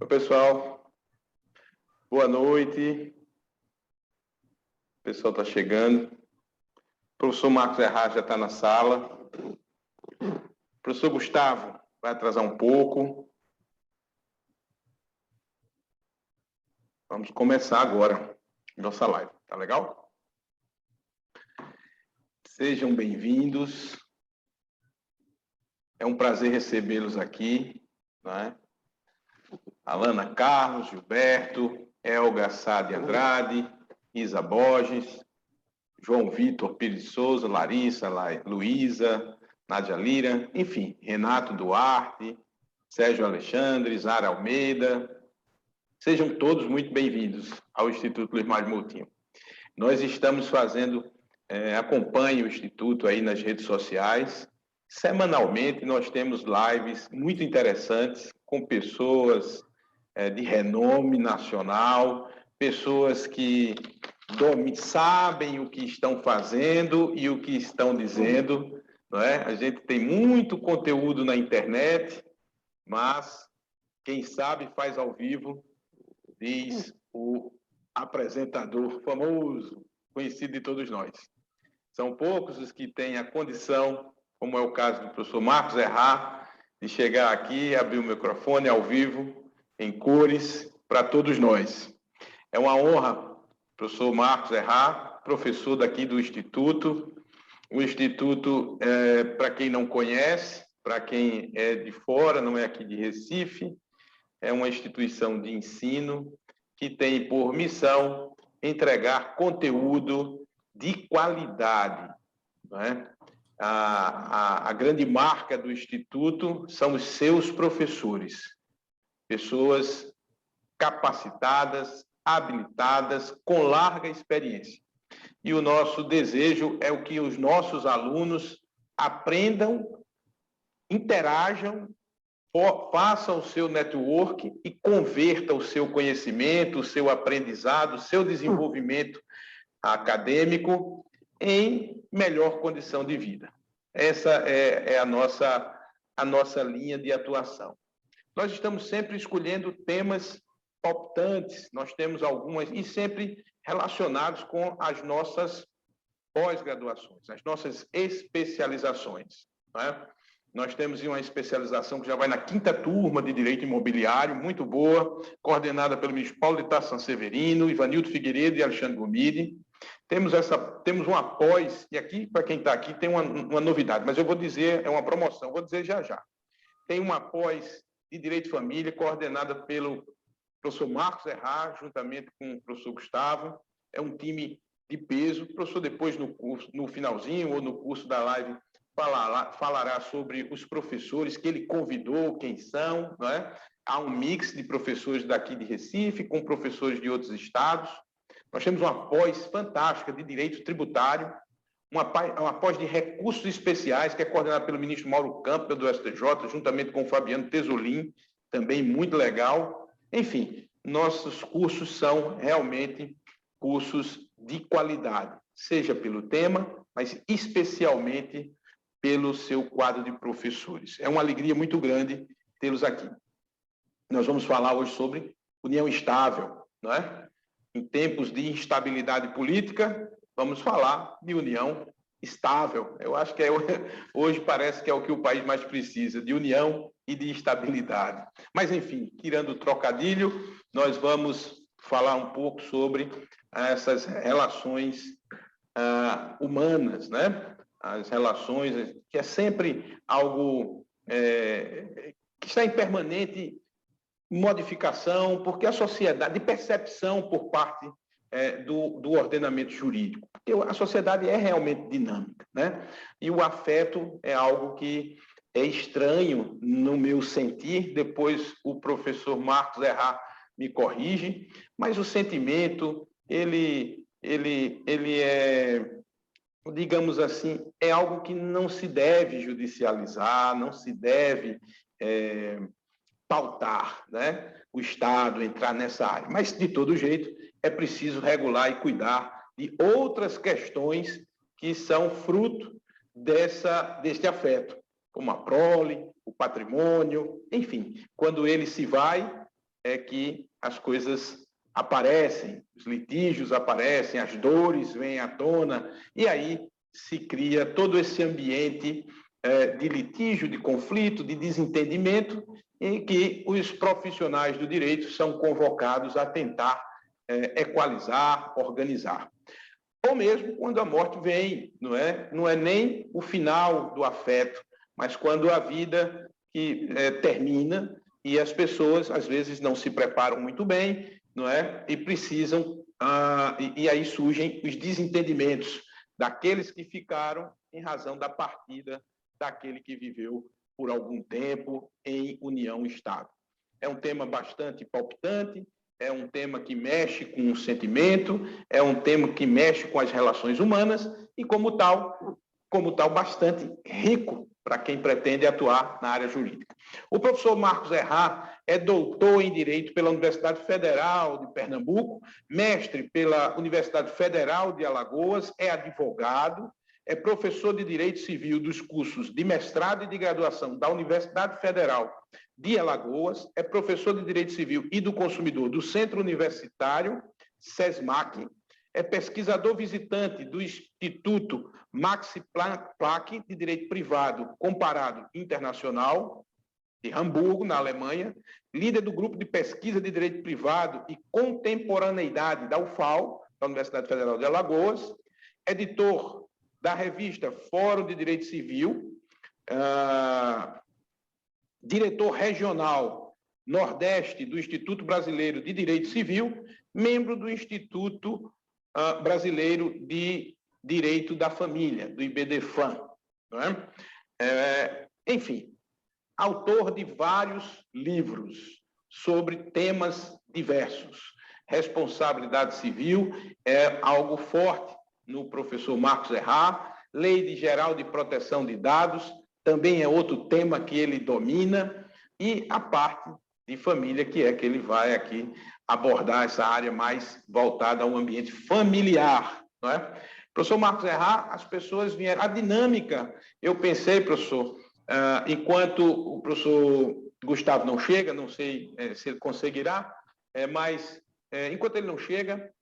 Oi, pessoal. Boa noite. O pessoal está chegando. O professor Marcos Errard já está na sala. O professor Gustavo vai atrasar um pouco. Vamos começar agora nossa live. Tá legal? Sejam bem-vindos. É um prazer recebê-los aqui, né? Alana Carlos, Gilberto, Elga Sá de Andrade, Isa Borges, João Vitor Pires de Souza, Larissa, Luísa, Nádia Lira, enfim, Renato Duarte, Sérgio Alexandre, Zara Almeida. Sejam todos muito bem-vindos ao Instituto Luiz Mário Moutinho. Nós estamos fazendo, acompanhe o Instituto aí nas redes sociais. Semanalmente nós temos lives muito interessantes com pessoas de renome nacional, pessoas que sabem o que estão fazendo e o que estão dizendo, não é? A gente tem muito conteúdo na internet, mas quem sabe faz ao vivo, diz o apresentador famoso, conhecido de todos nós. São poucos os que têm a condição, como é o caso do professor Marcos Errard, de chegar aqui, abrir o microfone ao vivo, em cores, para todos nós. É uma honra, professor Marcos Errard, professor daqui do Instituto. O Instituto, para quem não conhece, para quem é de fora, não é aqui de Recife, é uma instituição de ensino que tem por missão entregar conteúdo de qualidade, não é? A grande marca do Instituto são os seus professores, pessoas capacitadas, habilitadas, com larga experiência. E o nosso desejo é o que os nossos alunos aprendam, interajam, façam o seu network e converta o seu conhecimento, o seu aprendizado, o seu desenvolvimento acadêmico em melhor condição de vida. Essa é a nossa linha de atuação. Nós estamos sempre escolhendo temas palpitantes, nós temos algumas, e sempre relacionados com as nossas pós-graduações, as nossas especializações, não é? Nós temos uma especialização que já vai na 5ª turma de Direito Imobiliário, muito boa, coordenada pelo ministro Paulo de Tarso Sanseverino, Ivanildo Figueiredo e Alexandre Gomide. Temos uma pós, e aqui, para quem está aqui, tem uma novidade, mas eu vou dizer, é uma promoção, vou dizer já já. Tem uma pós de Direito de Família, coordenada pelo professor Marcos Errard, juntamente com o professor Gustavo. É um time de peso. O professor, depois, no finalzinho ou no curso da live, falará sobre os professores que ele convidou, quem são, não é? Há um mix de professores daqui de Recife com professores de outros estados. Nós temos uma pós fantástica de Direito Tributário, uma pós de Recursos Especiais, que é coordenada pelo ministro Mauro Campbell, do STJ, juntamente com o Fabiano Tesolin, também muito legal. Enfim, nossos cursos são realmente cursos de qualidade, seja pelo tema, mas especialmente pelo seu quadro de professores. É uma alegria muito grande tê-los aqui. Nós vamos falar hoje sobre união estável, não é? Em tempos de instabilidade política, vamos falar de união estável. Eu acho que hoje parece que é o que o país mais precisa, de união e de estabilidade. Mas, enfim, tirando o trocadilho, nós vamos falar um pouco sobre essas relações humanas, né? As relações, que é sempre algo que está em permanente modificação, porque a sociedade, de percepção por parte do ordenamento jurídico, porque a sociedade é realmente dinâmica, né? E o afeto é algo que é estranho no meu sentir, depois o professor Marcos Errard me corrige, mas o sentimento, ele é, digamos assim, é algo que não se deve judicializar, não se deve pautar, né? O Estado entrar nessa área. Mas, de todo jeito, é preciso regular e cuidar de outras questões que são fruto deste afeto, como a prole, o patrimônio, enfim. Quando ele se vai, é que as coisas aparecem, os litígios aparecem, as dores vêm à tona, e aí se cria todo esse ambiente de litígio, de conflito, de desentendimento, em que os profissionais do direito são convocados a tentar equalizar, organizar. Ou mesmo quando a morte vem, não é nem o final do afeto, mas quando a vida que termina e as pessoas às vezes não se preparam muito bem, não é? E precisam e aí surgem os desentendimentos daqueles que ficaram em razão da partida daquele que viveu por algum tempo em união estável. É um tema bastante palpitante, é um tema que mexe com o sentimento, é um tema que mexe com as relações humanas e, como tal, bastante rico para quem pretende atuar na área jurídica. O professor Marcos Errá é doutor em Direito pela Universidade Federal de Pernambuco, mestre pela Universidade Federal de Alagoas, é advogado, é professor de Direito Civil dos cursos de mestrado e de graduação da Universidade Federal de Alagoas, é professor de Direito Civil e do Consumidor do Centro Universitário, SESMAC, é pesquisador visitante do Instituto Max Planck de Direito Privado Comparado Internacional, de Hamburgo, na Alemanha, líder do grupo de pesquisa de Direito Privado e Contemporaneidade da UFAL, da Universidade Federal de Alagoas, editor da revista Fórum de Direito Civil, diretor regional Nordeste do Instituto Brasileiro de Direito Civil, membro do Instituto Brasileiro de Direito da Família, do IBDFAM. Não é? Enfim, autor de vários livros sobre temas diversos. Responsabilidade civil é algo forte no professor Marcos Errá, Lei Geral de Proteção de Dados também é outro tema que ele domina, e a parte de família, que é que ele vai aqui abordar essa área mais voltada ao ambiente familiar, não é? Professor Marcos Errá, as pessoas vieram... A dinâmica, eu pensei, professor, enquanto o professor Gustavo não chega, não sei se ele conseguirá, mas enquanto ele não chega,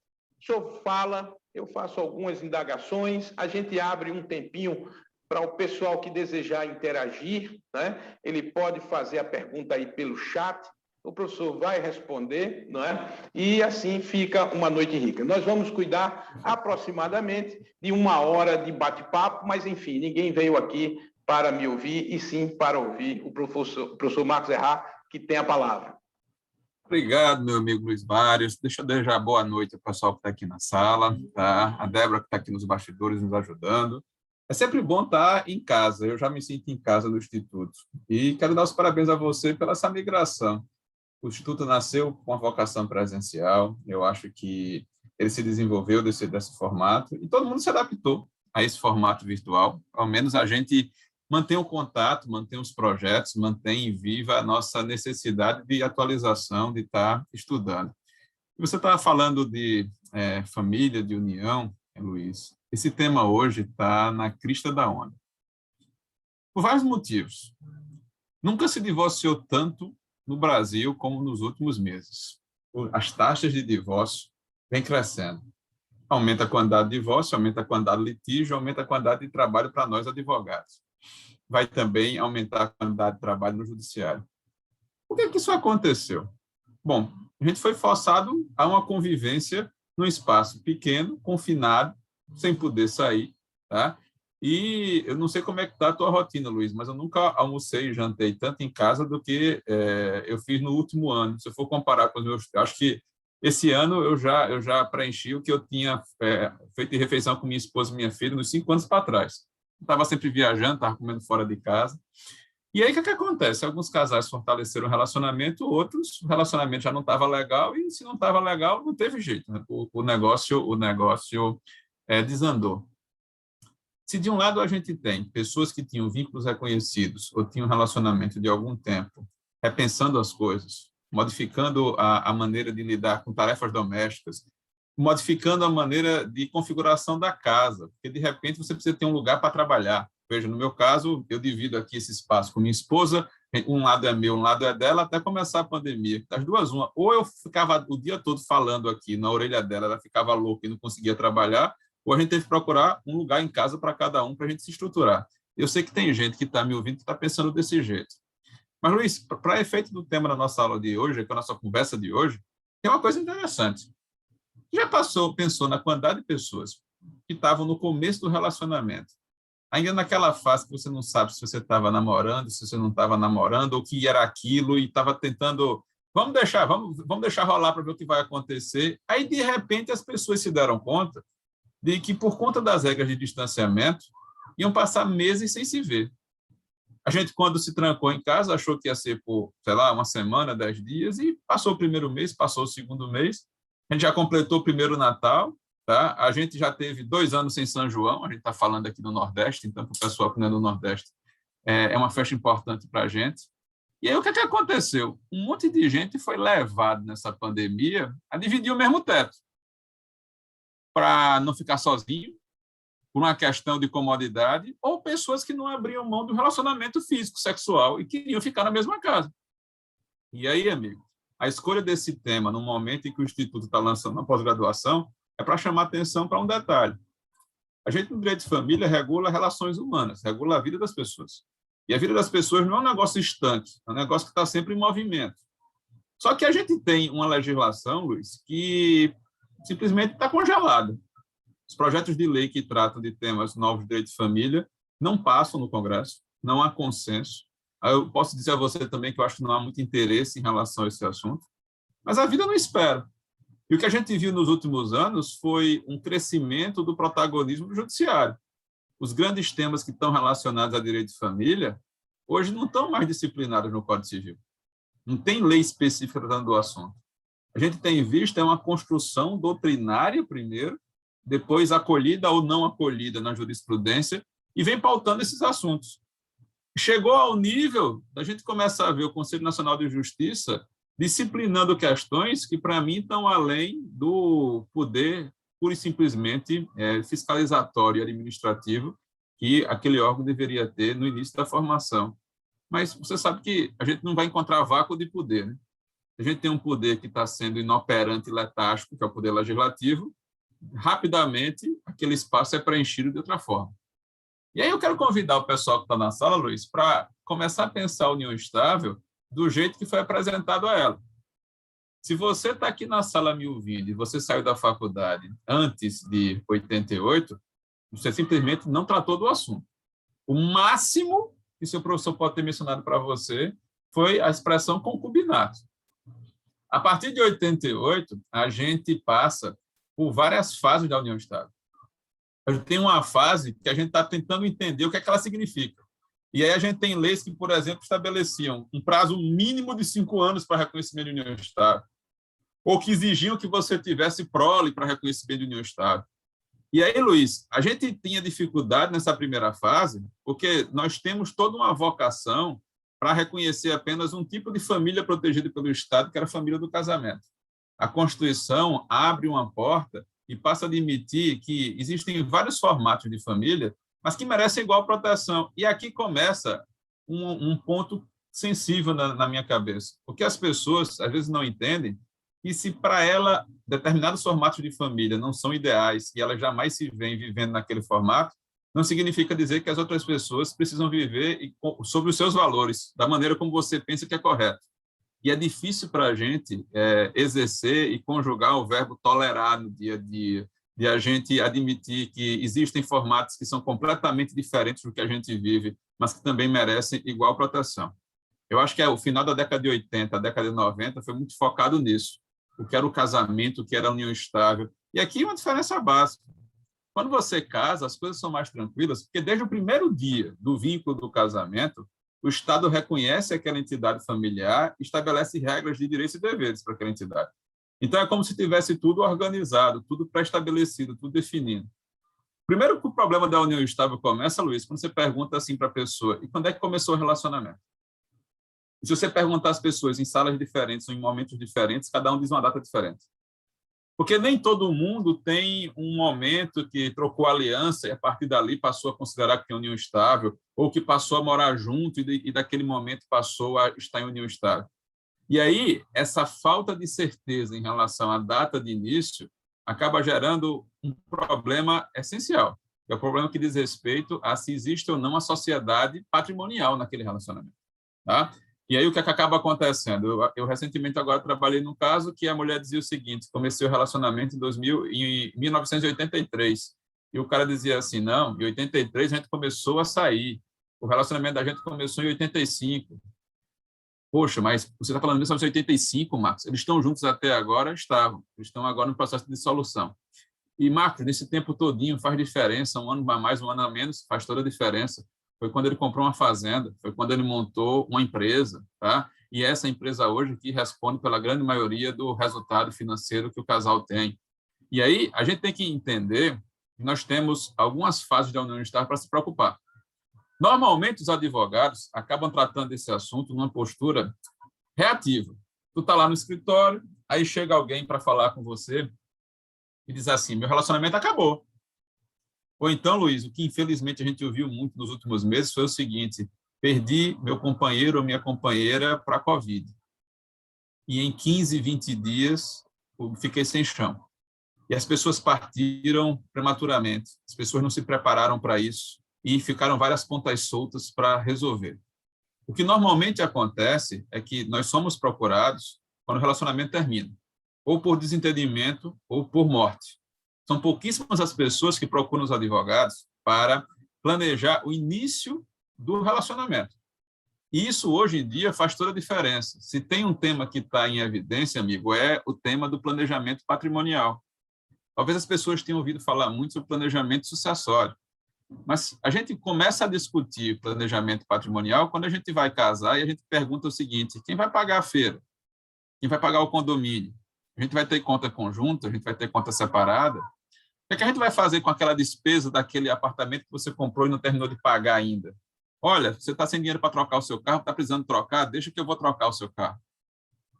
o senhor fala, eu faço algumas indagações, a gente abre um tempinho para o pessoal que desejar interagir, né? Ele pode fazer a pergunta aí pelo chat, o professor vai responder, não é? E assim fica uma noite rica. Nós vamos cuidar aproximadamente de 1 hora de bate-papo, mas enfim, ninguém veio aqui para me ouvir, e sim para ouvir o professor Marcos Errá, que tem a palavra. Obrigado, meu amigo Luiz Mário. Deixa eu desejar boa noite ao pessoal que está aqui na sala, tá? A Débora, que está aqui nos bastidores nos ajudando. É sempre bom estar em casa, eu já me sinto em casa no Instituto. E quero dar os parabéns a você pela essa migração. O Instituto nasceu com a vocação presencial, eu acho que ele se desenvolveu desse formato, e todo mundo se adaptou a esse formato virtual. Ao menos a gente mantém o contato, mantém os projetos, mantém viva a nossa necessidade de atualização, de estar estudando. Você estava falando de família, de união, Luiz. Esse tema hoje está na crista da onda. Por vários motivos. Nunca se divorciou tanto no Brasil como nos últimos meses. As taxas de divórcio vêm crescendo. Aumenta a quantidade de divórcio, aumenta a quantidade de litígio, aumenta a quantidade de trabalho para nós advogados. Vai também aumentar a quantidade de trabalho no judiciário. Por que isso aconteceu? Bom, a gente foi forçado a uma convivência num espaço pequeno, confinado, sem poder sair, tá? E eu não sei como é que está a tua rotina, Luiz, mas eu nunca almocei e jantei tanto em casa do que eu fiz no último ano. Se eu for comparar com os meus... Acho que esse ano eu já preenchi o que eu tinha feito de refeição com minha esposa e minha filha nos 5 anos para trás. Estava sempre viajando, estava comendo fora de casa. E aí, o que acontece? Alguns casais fortaleceram o relacionamento, outros, o relacionamento já não estava legal, e se não estava legal, não teve jeito, né? O negócio desandou. Se de um lado a gente tem pessoas que tinham vínculos reconhecidos ou tinham um relacionamento de algum tempo, repensando as coisas, modificando a maneira de lidar com tarefas domésticas, modificando a maneira de configuração da casa, porque de repente você precisa ter um lugar para trabalhar. Veja, no meu caso, eu divido aqui esse espaço com minha esposa, Um lado é meu, um lado é dela, até começar a pandemia. Das duas, uma. Ou eu ficava o dia todo falando aqui na orelha dela, ela ficava louca e não conseguia trabalhar, ou a gente teve que procurar um lugar em casa para cada um, para a gente se estruturar. Eu sei que tem gente que está me ouvindo que está pensando desse jeito. Mas, Luiz, para efeito do tema da nossa aula de hoje, para a nossa conversa de hoje, tem uma coisa interessante. Já pensou na quantidade de pessoas que estavam no começo do relacionamento, ainda naquela fase que você não sabe se você estava namorando, se você não estava namorando, ou o que era aquilo, e estava tentando, vamos deixar rolar para ver o que vai acontecer. Aí, de repente, as pessoas se deram conta de que, por conta das regras de distanciamento, iam passar meses sem se ver. A gente, quando se trancou em casa, achou que ia ser por, sei lá, uma semana, 10 dias, e passou o primeiro mês, passou o segundo mês, a gente já completou o primeiro Natal, tá? A gente já teve 2 anos sem São João, a gente está falando aqui do Nordeste, então, para o pessoal que não é do Nordeste, é uma festa importante para a gente. E aí, o que aconteceu? Um monte de gente foi levado nessa pandemia a dividir o mesmo teto, para não ficar sozinho, por uma questão de comodidade, ou pessoas que não abriam mão do relacionamento físico, sexual, e queriam ficar na mesma casa. E aí, amigo, a escolha desse tema, no momento em que o Instituto está lançando uma pós-graduação, é para chamar atenção para um detalhe. A gente, no direito de família, regula relações humanas, regula a vida das pessoas. E a vida das pessoas não é um negócio estanque, é um negócio que está sempre em movimento. Só que a gente tem uma legislação, Luiz, que simplesmente está congelada. Os projetos de lei que tratam de temas novos de direito de família não passam no Congresso, não há consenso. Eu posso dizer a você também que eu acho que não há muito interesse em relação a esse assunto, mas a vida não espera. E o que a gente viu nos últimos anos foi um crescimento do protagonismo do judiciário. Os grandes temas que estão relacionados a direito de família, hoje não estão mais disciplinados no Código Civil. Não tem lei específica tratando do assunto. A gente tem visto uma construção doutrinária primeiro, depois acolhida ou não acolhida na jurisprudência, e vem pautando esses assuntos. Chegou ao nível da gente começar a ver o Conselho Nacional de Justiça disciplinando questões que, para mim, estão além do poder, pura e simplesmente, fiscalizatório e administrativo que aquele órgão deveria ter no início da formação. Mas você sabe que a gente não vai encontrar vácuo de poder, né? A gente tem um poder que está sendo inoperante e letárgico, que é o poder legislativo. Rapidamente, aquele espaço é preenchido de outra forma. E aí eu quero convidar o pessoal que está na sala, Luiz, para começar a pensar a união estável do jeito que foi apresentado a ela. Se você está aqui na sala me ouvindo e você saiu da faculdade antes de 88, você simplesmente não tratou do assunto. O máximo que seu professor pode ter mencionado para você foi a expressão concubinato. A partir de 88, a gente passa por várias fases da união estável. A gente tem uma fase que a gente está tentando entender o que é que ela significa. E aí a gente tem leis que, por exemplo, estabeleciam um prazo mínimo de 5 anos para reconhecimento de união estável, ou que exigiam que você tivesse prole para reconhecimento de união estável. E aí, Luiz, a gente tinha dificuldade nessa primeira fase, porque nós temos toda uma vocação para reconhecer apenas um tipo de família protegida pelo Estado, que era a família do casamento. A Constituição abre uma porta e passa a admitir que existem vários formatos de família, mas que merecem igual proteção. E aqui começa um ponto sensível na minha cabeça, porque as pessoas, às vezes, não entendem que se para ela determinados formatos de família não são ideais e ela jamais se vê vivendo naquele formato, não significa dizer que as outras pessoas precisam viver sobre os seus valores, da maneira como você pensa que é correto. E é difícil para a gente exercer e conjugar o verbo tolerar no dia a dia, de a gente admitir que existem formatos que são completamente diferentes do que a gente vive, mas que também merecem igual proteção. Eu acho que o final da década de 80, a década de 90, foi muito focado nisso. O que era o casamento, o que era a união estável. E aqui uma diferença básica. Quando você casa, as coisas são mais tranquilas, porque desde o primeiro dia do vínculo do casamento, o Estado reconhece aquela entidade familiar e estabelece regras de direitos e deveres para aquela entidade. Então, é como se tivesse tudo organizado, tudo pré-estabelecido, tudo definido. Primeiro, o problema da união estável começa, Luiz, quando você pergunta assim para a pessoa, e quando é que começou o relacionamento? E se você perguntar às pessoas em salas diferentes ou em momentos diferentes, cada um diz uma data diferente. Porque nem todo mundo tem um momento que trocou aliança e, a partir dali, passou a considerar que tem união estável, ou que passou a morar junto e daquele momento passou a estar em união estável. E aí, essa falta de certeza em relação à data de início acaba gerando um problema essencial, que é o problema que diz respeito a se existe ou não a sociedade patrimonial naquele relacionamento. Tá? E aí, o que é que acaba acontecendo? Eu recentemente agora trabalhei num caso que a mulher dizia o seguinte: comecei o relacionamento em 1983, e o cara dizia assim: não, em 83 a gente começou a sair, o relacionamento da gente começou em 85. Poxa, mas você está falando de 1985, Marcos. Eles estão juntos até agora? Estavam. Eles estão agora no processo de dissolução. E, Marcos, nesse tempo todinho faz diferença, um ano a mais, um ano a menos, faz toda a diferença. Foi quando ele comprou uma fazenda, foi quando ele montou uma empresa, tá? E essa empresa hoje que responde pela grande maioria do resultado financeiro que o casal tem. E aí, a gente tem que entender que nós temos algumas fases da união estável para se preocupar. Normalmente, os advogados acabam tratando esse assunto numa postura reativa. Tu está lá no escritório, aí chega alguém para falar com você e diz assim: meu relacionamento acabou. Ou então, Luiz, o que infelizmente a gente ouviu muito nos últimos meses foi o seguinte: perdi meu companheiro ou minha companheira para a Covid. E em 15, 20 dias, eu fiquei sem chão. E as pessoas partiram prematuramente. As pessoas não se prepararam para isso e ficaram várias pontas soltas para resolver. O que normalmente acontece é que nós somos procurados quando o relacionamento termina, ou por desentendimento ou por morte. São pouquíssimas as pessoas que procuram os advogados para planejar o início do relacionamento. E isso, hoje em dia, faz toda a diferença. Se tem um tema que está em evidência, amigo, é o tema do planejamento patrimonial. Talvez as pessoas tenham ouvido falar muito sobre planejamento sucessório, mas a gente começa a discutir planejamento patrimonial quando a gente vai casar e a gente pergunta o seguinte: quem vai pagar a feira? Quem vai pagar o condomínio? A gente vai ter conta conjunta? A gente vai ter conta separada? O que a gente vai fazer com aquela despesa daquele apartamento que você comprou e não terminou de pagar ainda? Olha, você está sem dinheiro para trocar o seu carro, está precisando trocar, deixa que eu vou trocar o seu carro.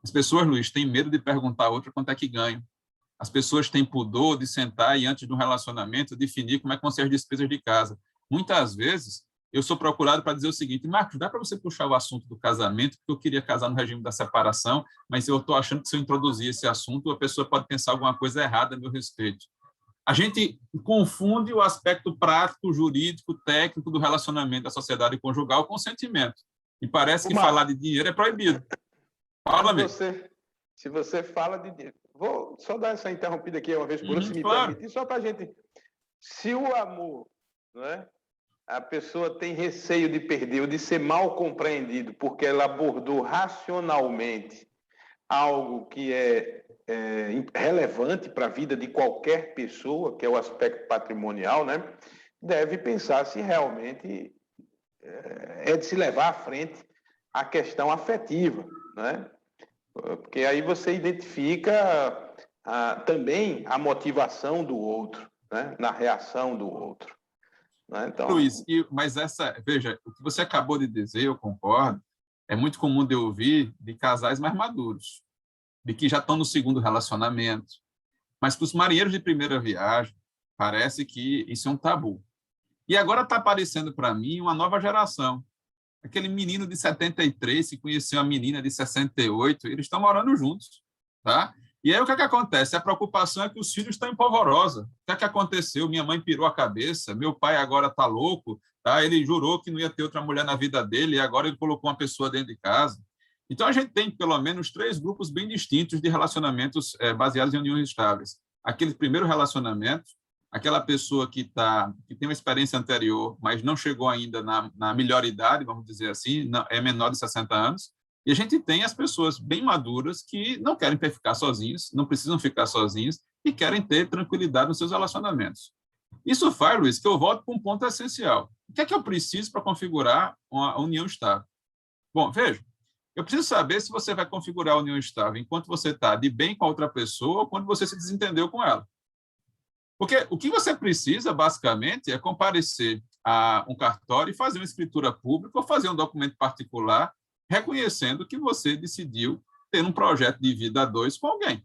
As pessoas, Luiz, têm medo de perguntar a outra quanto é que ganham. As pessoas têm pudor de sentar e, antes de um relacionamento, definir como é que vão ser as despesas de casa. Muitas vezes, eu sou procurado para dizer o seguinte: Marcos, dá para você puxar o assunto do casamento, porque eu queria casar no regime da separação, mas eu estou achando que se eu introduzir esse assunto, a pessoa pode pensar alguma coisa errada a meu respeito. A gente confunde o aspecto prático, jurídico, técnico do relacionamento da sociedade conjugal com o sentimento. E parece que falar de dinheiro é proibido. Fala, amigo. Se você fala de dinheiro... Vou só dar essa interrompida aqui uma vez por outra, se me claro. permitir, só para a gente... Se o amor, não é? A pessoa tem receio de perder ou de ser mal compreendido porque ela abordou racionalmente algo que é relevante para a vida de qualquer pessoa, que é o aspecto patrimonial, né? Deve pensar se realmente é de se levar à frente a questão afetiva, né? Porque aí você identifica também a motivação do outro, né? Na reação do outro. Né? Então... Luiz, mas veja, o que você acabou de dizer, eu concordo, é muito comum de ouvir de casais mais maduros, de que já estão no segundo relacionamento. Mas para os marinheiros de primeira viagem, parece que isso é um tabu. E agora está aparecendo para mim uma nova geração. Aquele menino de 73 que conheceu a menina de 68, eles estão morando juntos, tá? E aí o que é que acontece? A preocupação é que os filhos estão em polvorosa. O que é que aconteceu? Minha mãe pirou a cabeça, meu pai agora está louco, tá? Ele jurou que não ia ter outra mulher na vida dele e agora ele colocou uma pessoa dentro de casa. Então, a gente tem, pelo menos, 3 grupos bem distintos de relacionamentos baseados em uniões estáveis. Aquele primeiro relacionamento, aquela pessoa que tem uma experiência anterior, mas não chegou ainda na melhor idade, vamos dizer assim, é menor de 60 anos. E a gente tem as pessoas bem maduras que não querem ficar sozinhas, não precisam ficar sozinhas e querem ter tranquilidade nos seus relacionamentos. Isso faz, Luiz, que eu volto para um ponto essencial. O que é que eu preciso para configurar uma união estável? Bom, veja, eu preciso saber se você vai configurar a união estável enquanto você está de bem com a outra pessoa ou quando você se desentendeu com ela. Porque o que você precisa, basicamente, é comparecer a um cartório e fazer uma escritura pública ou fazer um documento particular reconhecendo que você decidiu ter um projeto de vida a 2 com alguém.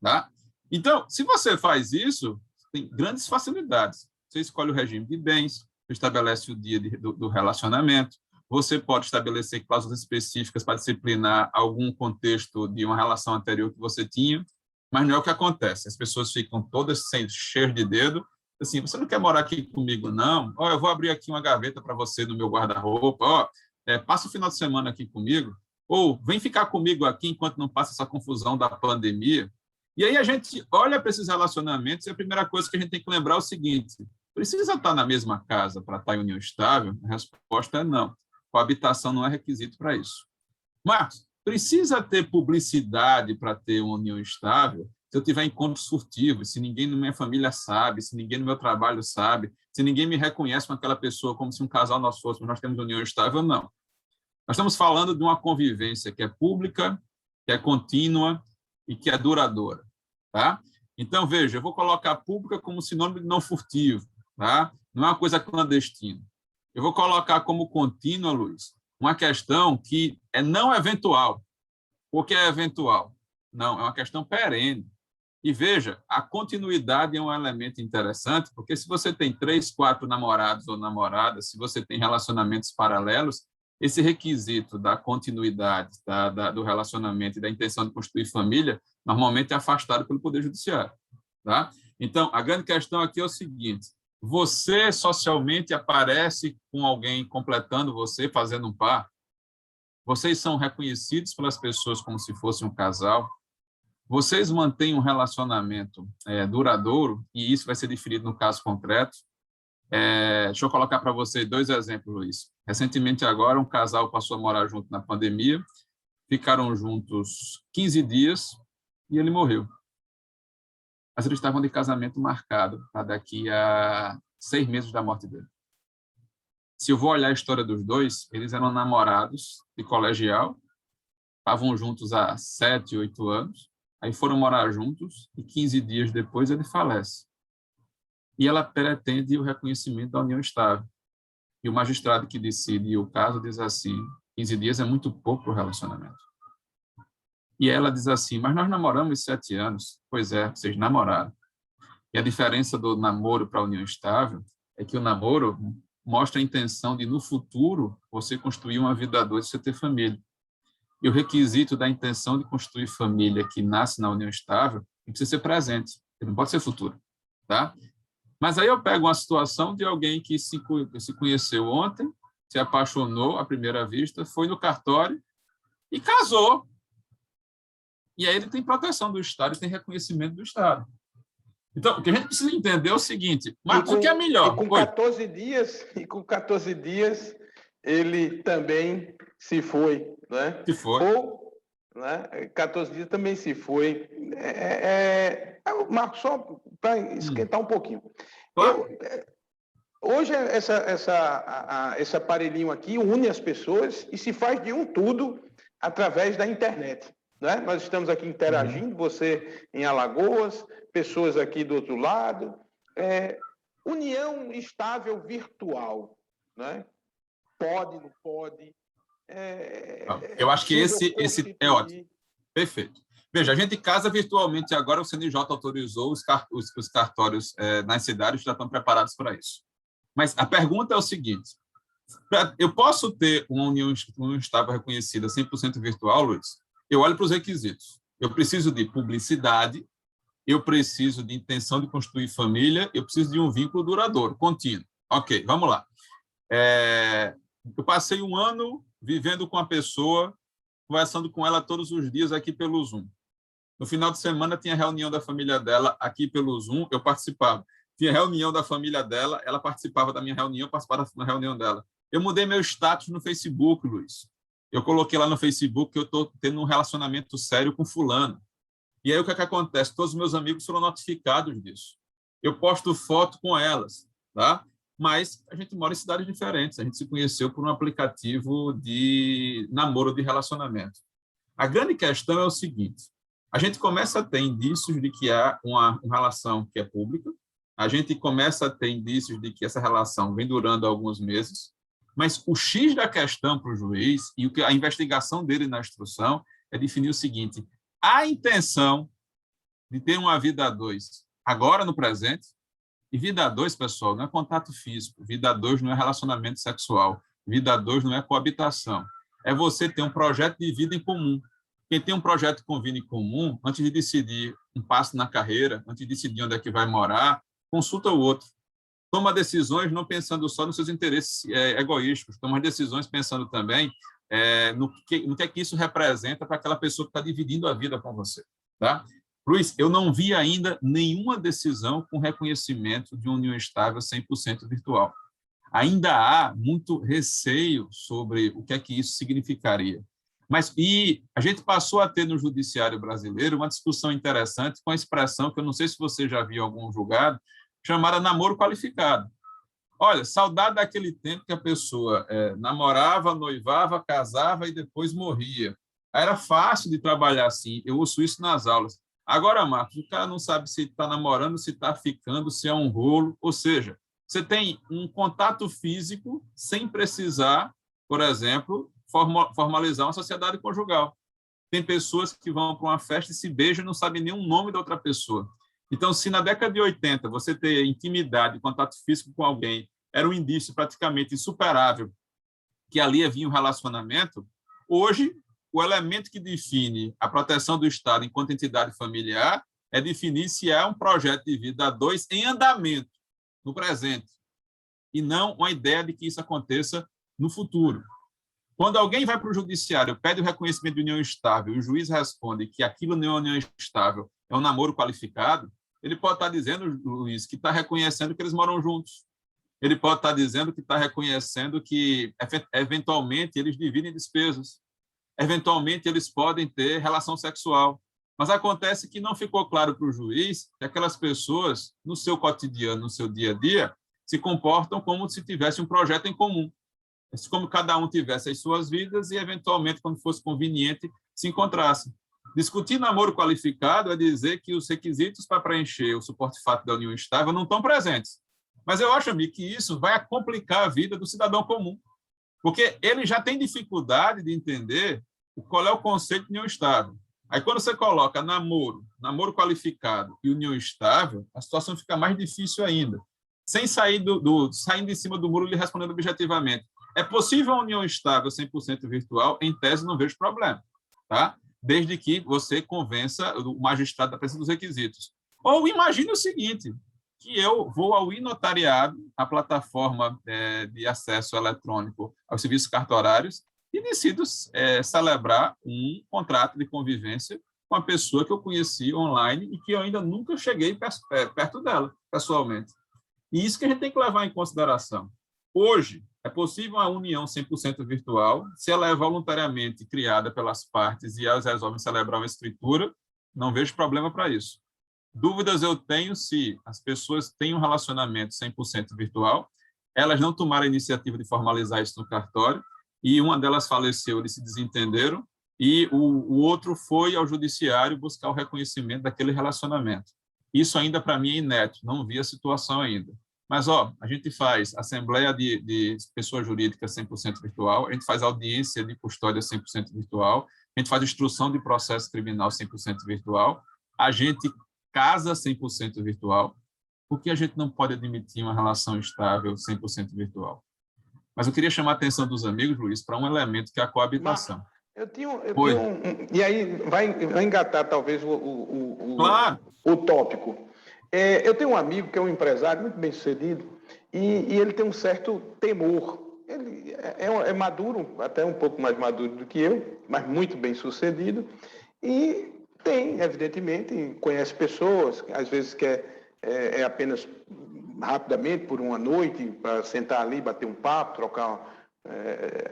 Tá? Então, se você faz isso, tem grandes facilidades. Você escolhe o regime de bens, estabelece o dia do relacionamento, você pode estabelecer cláusulas específicas para disciplinar algum contexto de uma relação anterior que você tinha, mas não é o que acontece. As pessoas ficam todas cheias de dedo, assim, você não quer morar aqui comigo, não? Ó, eu vou abrir aqui uma gaveta para você no meu guarda-roupa, ó, passa o final de semana aqui comigo, ou vem ficar comigo aqui enquanto não passa essa confusão da pandemia. E aí a gente olha para esses relacionamentos e a primeira coisa que a gente tem que lembrar é o seguinte: precisa estar na mesma casa para estar em união estável? A resposta é não. Coabitação não é requisito para isso. Marcos, precisa ter publicidade para ter uma união estável? Se eu tiver encontros furtivos, se ninguém na minha família sabe, se ninguém no meu trabalho sabe, se ninguém me reconhece com aquela pessoa como se um casal nós fôssemos, nós temos união estável, não. Nós estamos falando de uma convivência que é pública, que é contínua e que é duradoura, tá? Então, veja, eu vou colocar pública como sinônimo de não furtivo, tá? Não é uma coisa clandestina. Eu vou colocar como contínua, Luiz, uma questão que é não eventual. Por que é eventual? Não, é uma questão perene. E veja, a continuidade é um elemento interessante, porque se você tem 3, 4 namorados ou namoradas, se você tem relacionamentos paralelos, esse requisito da continuidade do relacionamento e da intenção de construir família, normalmente é afastado pelo Poder Judiciário. Tá? Então, a grande questão aqui é o seguinte: você socialmente aparece com alguém completando você, fazendo um par? Vocês são reconhecidos pelas pessoas como se fosse um casal? Vocês mantêm um relacionamento duradouro? E isso vai ser definido no caso concreto. Deixa eu colocar para você 2 exemplos, Luiz. Recentemente, agora, um casal passou a morar junto na pandemia, ficaram juntos 15 dias e ele morreu. Mas eles estavam de casamento marcado para daqui a 6 meses da morte dele. Se eu vou olhar a história dos dois, eles eram namorados de colegial, estavam juntos há 7, 8 anos, aí foram morar juntos e 15 dias depois ele falece. E ela pretende o reconhecimento da união estável. E o magistrado que decide o caso diz assim: 15 dias é muito pouco para o relacionamento. E ela diz assim: mas nós namoramos 7 anos. Pois é, vocês namoraram. E a diferença do namoro para a união estável é que o namoro mostra a intenção de, no futuro, você construir uma vida a dois e você ter família. E o requisito da intenção de construir família que nasce na união estável precisa ser presente, ele não pode ser futuro. Tá? Mas aí eu pego uma situação de alguém que se conheceu ontem, se apaixonou à primeira vista, foi no cartório e casou. E aí ele tem proteção do Estado e tem reconhecimento do Estado. Então, o que a gente precisa entender é o seguinte: Marcos, o que é melhor? E com 14 dias, ele também se foi, né? Se foi. Ou, né, 14 dias também se foi. Marcos, só para esquentar um pouquinho. Claro. Hoje, esse aparelhinho aqui une as pessoas e se faz de um tudo através da internet. Né? Nós estamos aqui interagindo, você em Alagoas, pessoas aqui do outro lado. União estável virtual. Né? Pode, não pode? Eu acho que esse é ótimo. Perfeito. Veja, a gente casa virtualmente agora, o CNJ autorizou os cartórios nas cidades, já estão preparados para isso. Mas a pergunta é o seguinte: eu posso ter uma união estável reconhecida 100% virtual, Luiz? Eu olho para os requisitos. Eu preciso de publicidade, eu preciso de intenção de construir família, eu preciso de um vínculo duradouro, contínuo. Ok, vamos lá. Eu passei 1 ano vivendo com a pessoa, conversando com ela todos os dias aqui pelo Zoom. No final de semana tinha reunião da família dela aqui pelo Zoom, eu participava. Tinha reunião da família dela, ela participava da minha reunião, eu participava da reunião dela. Eu mudei meu status no Facebook, Luiz. Eu coloquei lá no Facebook que eu estou tendo um relacionamento sério com fulano. E aí o que acontece? Todos os meus amigos foram notificados disso. Eu posto foto com elas, tá? Mas a gente mora em cidades diferentes. A gente se conheceu por um aplicativo de namoro, de relacionamento. A grande questão é o seguinte: a gente começa a ter indícios de que há uma relação que é pública, a gente começa a ter indícios de que essa relação vem durando alguns meses, mas o X da questão para o juiz e a investigação dele na instrução é definir o seguinte: a intenção de ter uma vida a dois, agora no presente. E vida a dois, pessoal, não é contato físico, vida a dois não é relacionamento sexual, vida a dois não é coabitação. É você ter um projeto de vida em comum. Quem tem um projeto com vida em comum, antes de decidir um passo na carreira, antes de decidir onde é que vai morar, consulta o outro. Toma decisões não pensando só nos seus interesses egoísticos, toma decisões pensando também no que é que isso representa para aquela pessoa que está dividindo a vida com você. Tá? Luiz, eu não vi ainda nenhuma decisão com reconhecimento de uma união estável 100% virtual. Ainda há muito receio sobre o que é que isso significaria. E a gente passou a ter no judiciário brasileiro uma discussão interessante com a expressão, que eu não sei se você já viu em algum julgado, chamada namoro qualificado. Olha, saudade daquele tempo que a pessoa namorava, noivava, casava e depois morria. Era fácil de trabalhar assim, eu ouço isso nas aulas. Agora, Marcos, o cara não sabe se está namorando, se está ficando, se é um rolo, ou seja, você tem um contato físico sem precisar, por exemplo, formalizar uma sociedade conjugal. Tem pessoas que vão para uma festa e se beijam e não sabem nem o nome da outra pessoa. Então, se na década de 80 você ter intimidade, contato físico com alguém, era um indício praticamente insuperável que ali havia um relacionamento, hoje o elemento que define a proteção do Estado enquanto entidade familiar é definir se é um projeto de vida a dois em andamento, no presente, e não uma ideia de que isso aconteça no futuro. Quando alguém vai para o judiciário, pede o reconhecimento de união estável, e o juiz responde que aquilo não é uma união estável, é um namoro qualificado, ele pode estar dizendo, Luiz, que está reconhecendo que eles moram juntos. Ele pode estar dizendo que está reconhecendo que, eventualmente, eles dividem despesas. Eventualmente, eles podem ter relação sexual. Mas acontece que não ficou claro para o juiz que aquelas pessoas, no seu cotidiano, no seu dia a dia, se comportam como se tivesse um projeto em comum. Como cada um tivesse as suas vidas e, eventualmente, quando fosse conveniente, se encontrassem. Discutir namoro qualificado é dizer que os requisitos para preencher o suporte fático da união estável não estão presentes. Mas eu acho, amigo, que isso vai complicar a vida do cidadão comum, porque ele já tem dificuldade de entender qual é o conceito de união estável. Aí, quando você coloca namoro qualificado e união estável, a situação fica mais difícil ainda. Sem sair saindo de cima do muro e lhe respondendo objetivamente. É possível uma união estável 100% virtual? Em tese, não vejo problema, tá? Desde que você convença o magistrado da presença dos requisitos. Ou imagine o seguinte, que eu vou ao e-notariado, a plataforma de acesso eletrônico aos serviços cartorários, e decido celebrar um contrato de convivência com a pessoa que eu conheci online e que eu ainda nunca cheguei perto dela, pessoalmente. E isso que a gente tem que levar em consideração. Hoje, é possível uma união 100% virtual, se ela é voluntariamente criada pelas partes e elas resolvem celebrar uma escritura, não vejo problema para isso. Dúvidas eu tenho se as pessoas têm um relacionamento 100% virtual, elas não tomaram a iniciativa de formalizar isso no cartório, e uma delas faleceu, eles se desentenderam, e o outro foi ao judiciário buscar o reconhecimento daquele relacionamento. Isso ainda, para mim, é inédito, não vi a situação ainda. Mas, a gente faz assembleia de pessoa jurídica 100% virtual, a gente faz audiência de custódia 100% virtual, a gente faz instrução de processo criminal 100% virtual, a gente casa 100% virtual, porque a gente não pode admitir uma relação estável 100% virtual. Mas eu queria chamar a atenção dos amigos, Luiz, para um elemento que é a coabitação. E aí vai engatar talvez claro. O tópico. Eu tenho um amigo que é um empresário muito bem sucedido e ele tem um certo temor. Ele é maduro, até um pouco mais maduro do que eu, mas muito bem sucedido e tem, evidentemente, conhece pessoas, às vezes quer apenas rapidamente por uma noite para sentar ali, bater um papo, trocar,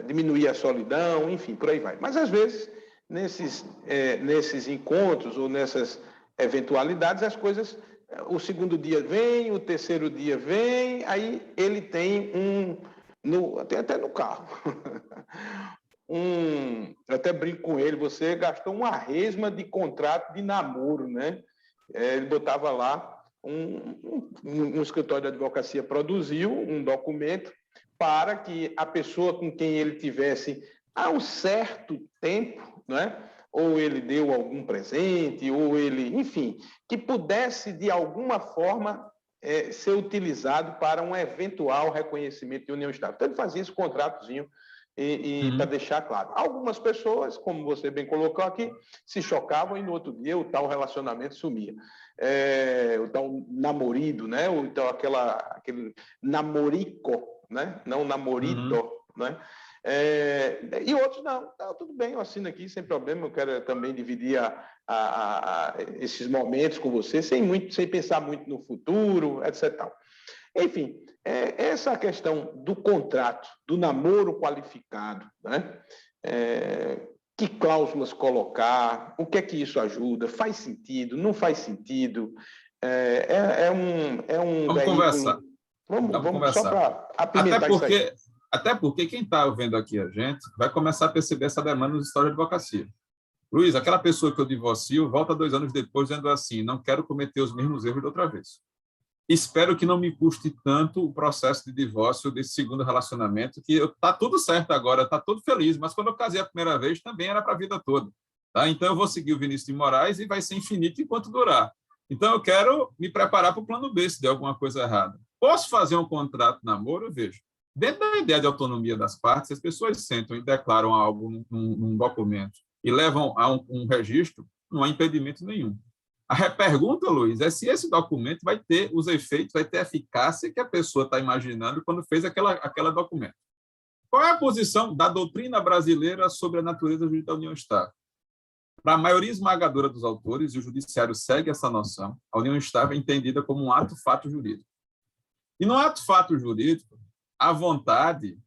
diminuir a solidão, enfim, por aí vai. Mas às vezes nesses encontros ou nessas eventualidades as coisas, o segundo dia vem, o terceiro dia vem, aí ele tem tem até no carro. Eu até brinco com ele, você gastou uma resma de contrato de namoro, né? Ele botava lá, um escritório de advocacia produziu um documento para que a pessoa com quem ele tivesse há um certo tempo, né, ou ele deu algum presente, ou ele, enfim, que pudesse, de alguma forma, ser utilizado para um eventual reconhecimento de união estável. Então, ele fazia esse contratozinho para deixar claro. Algumas pessoas, como você bem colocou aqui, se chocavam e no outro dia o tal relacionamento sumia. O tal namorido, né? Ou então aquele namorico, né? Não namorito, né? E outros não, tudo bem, eu assino aqui sem problema, eu quero também dividir esses momentos com você, sem pensar muito no futuro, etc. Enfim, essa questão do contrato, do namoro qualificado, né? Que cláusulas colocar, o que é que isso ajuda, faz sentido, não faz sentido, um Vamos veículo... conversar. Vamos conversar. Só para apimentar isso aí. Até porque quem está vendo aqui a gente vai começar a perceber essa demanda nos escritórios de advocacia. Luiz, aquela pessoa que eu divorcio volta 2 anos depois dizendo assim, não quero cometer os mesmos erros de outra vez. Espero que não me custe tanto o processo de divórcio desse segundo relacionamento, que está tudo certo agora, está tudo feliz, mas quando eu casei a primeira vez também era para a vida toda. Tá? Então, eu vou seguir o Vinícius de Moraes e vai ser infinito enquanto durar. Então, eu quero me preparar para o plano B, se der alguma coisa errada. Posso fazer um contrato de namoro? Eu vejo. Dentro da ideia de autonomia das partes, as pessoas sentam e declaram algo num documento e levam a um registro, não há impedimento nenhum. A pergunta, Luiz, é se esse documento vai ter os efeitos, vai ter a eficácia que a pessoa está imaginando quando fez aquela documento. Qual é a posição da doutrina brasileira sobre a natureza jurídica da união estável? Para a maioria esmagadora dos autores, e o judiciário segue essa noção, a união estável é entendida como um ato-fato jurídico. E no ato-fato jurídico, a vontade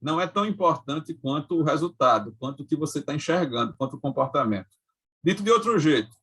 não é tão importante quanto o resultado, quanto o que você está enxergando, quanto o comportamento. Dito de outro jeito,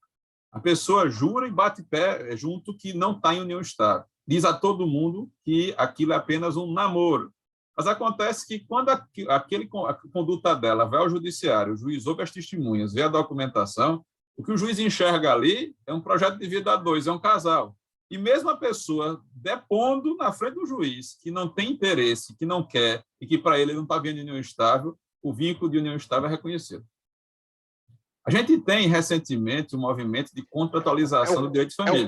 a pessoa jura e bate pé junto que não está em união estável. Diz a todo mundo que aquilo é apenas um namoro. Mas acontece que quando a conduta dela vai ao judiciário, o juiz ouve as testemunhas, vê a documentação, o que o juiz enxerga ali é um projeto de vida a dois, é um casal. E mesmo a pessoa depondo na frente do juiz, que não tem interesse, que não quer, e que para ele não está vendo união estável, o vínculo de união estável é reconhecido. A gente tem, recentemente, um movimento de contratualização do direito de família.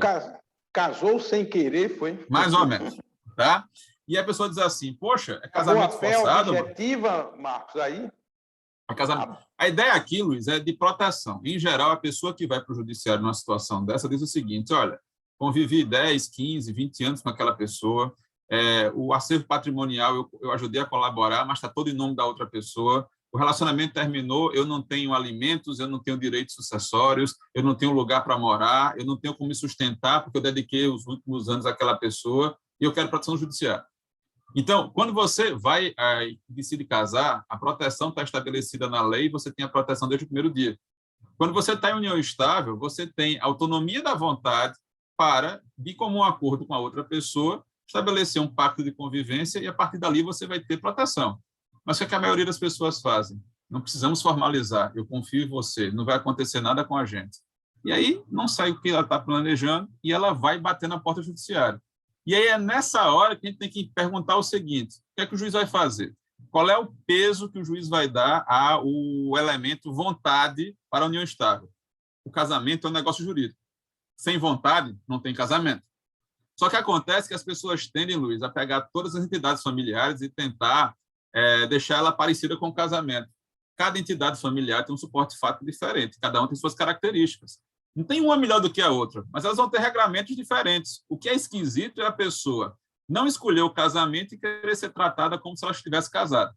Casou sem querer, foi? Mais ou menos. Tá? E a pessoa diz assim, poxa, é casamento forçado? Objetiva, Marcos, aí? A ideia aqui, Luiz, é de proteção. Em geral, a pessoa que vai para o judiciário numa situação dessa diz o seguinte, olha, convivi 10, 15, 20 anos com aquela pessoa, o acervo patrimonial eu ajudei a colaborar, mas está todo em nome da outra pessoa, o relacionamento terminou, eu não tenho alimentos, eu não tenho direitos sucessórios, eu não tenho lugar para morar, eu não tenho como me sustentar, porque eu dediquei os últimos anos àquela pessoa, e eu quero proteção judiciária. Então, quando você vai decide casar, a proteção está estabelecida na lei, você tem a proteção desde o primeiro dia. Quando você está em união estável, você tem autonomia da vontade para, de comum acordo com a outra pessoa, estabelecer um pacto de convivência e, a partir dali, você vai ter proteção. Mas o que a maioria das pessoas fazem? Não precisamos formalizar, eu confio em você, não vai acontecer nada com a gente. E aí não sai o que ela está planejando e ela vai bater na porta judiciária. E aí é nessa hora que a gente tem que perguntar o seguinte, o que é que o juiz vai fazer? Qual é o peso que o juiz vai dar ao elemento vontade para a união estável? O casamento é um negócio jurídico. Sem vontade, não tem casamento. Só que acontece que as pessoas tendem, Luiz, a pegar todas as entidades familiares e tentar deixar ela parecida com o casamento. Cada entidade familiar tem um suporte fático diferente, cada um tem suas características. Não tem uma melhor do que a outra, mas elas vão ter regramentos diferentes. O que é esquisito é a pessoa não escolher o casamento e querer ser tratada como se ela estivesse casada.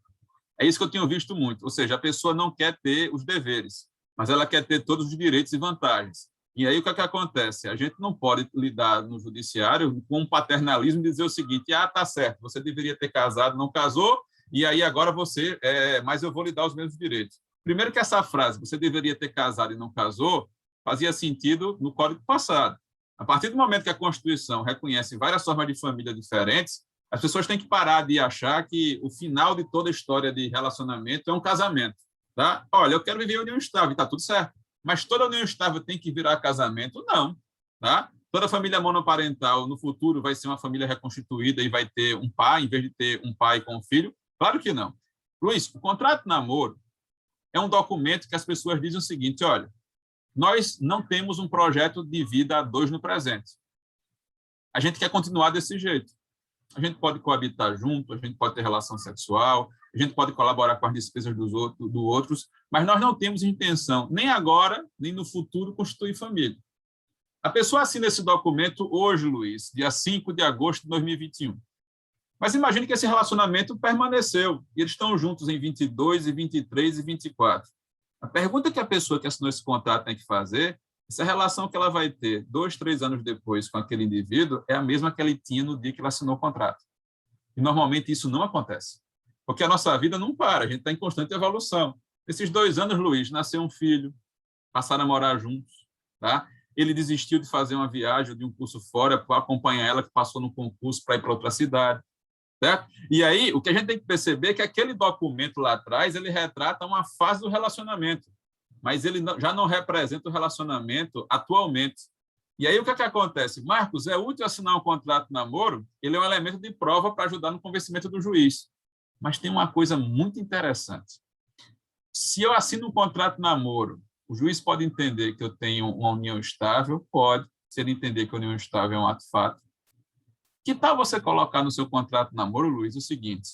É isso que eu tenho visto muito, ou seja, a pessoa não quer ter os deveres, mas ela quer ter todos os direitos e vantagens. E aí o que é que acontece? A gente não pode lidar no judiciário com um paternalismo e dizer o seguinte, tá certo, você deveria ter casado, não casou, e aí agora você, mas eu vou lhe dar os mesmos direitos. Primeiro que essa frase, você deveria ter casado e não casou, fazia sentido no Código passado. A partir do momento que a Constituição reconhece várias formas de família diferentes, as pessoas têm que parar de achar que o final de toda a história de relacionamento é um casamento. Tá? Olha, eu quero viver em união estável, está tudo certo. Mas toda união estável tem que virar casamento? Não. Tá? Toda família monoparental, no futuro, vai ser uma família reconstituída e vai ter um pai, em vez de ter um pai com um filho? Claro que não. Luiz, o contrato de namoro, é um documento que as pessoas dizem o seguinte: olha, nós não temos um projeto de vida a dois no presente. A gente quer continuar desse jeito. A gente pode coabitar junto, a gente pode ter relação sexual, a gente pode colaborar com as despesas dos outros, mas nós não temos intenção, nem agora, nem no futuro, constituir família. A pessoa assina esse documento hoje, Luiz, dia 5 de agosto de 2021. Mas imagine que esse relacionamento permaneceu, e eles estão juntos em 22, e 23 e 24. A pergunta que a pessoa que assinou esse contrato tem que fazer, se a relação que ela vai ter 2, 3 anos depois com aquele indivíduo é a mesma que ela tinha no dia que ela assinou o contrato. E normalmente isso não acontece, porque a nossa vida não para, a gente está em constante evolução. Nesses 2 anos, Luiz, nasceu um filho, passaram a morar juntos, tá? Ele desistiu de fazer uma viagem de um curso fora para acompanhar ela, que passou no concurso para ir para outra cidade. Certo? E aí, o que a gente tem que perceber é que aquele documento lá atrás, ele retrata uma fase do relacionamento, mas ele já não representa o relacionamento atualmente. E aí, o que acontece? Marcos, é útil assinar um contrato de namoro? Ele é um elemento de prova para ajudar no convencimento do juiz. Mas tem uma coisa muito interessante. Se eu assino um contrato de namoro, o juiz pode entender que eu tenho uma união estável? Pode, se ele entender que a união estável é um ato fato. Que tal você colocar no seu contrato de namoro, Luiz, o seguinte: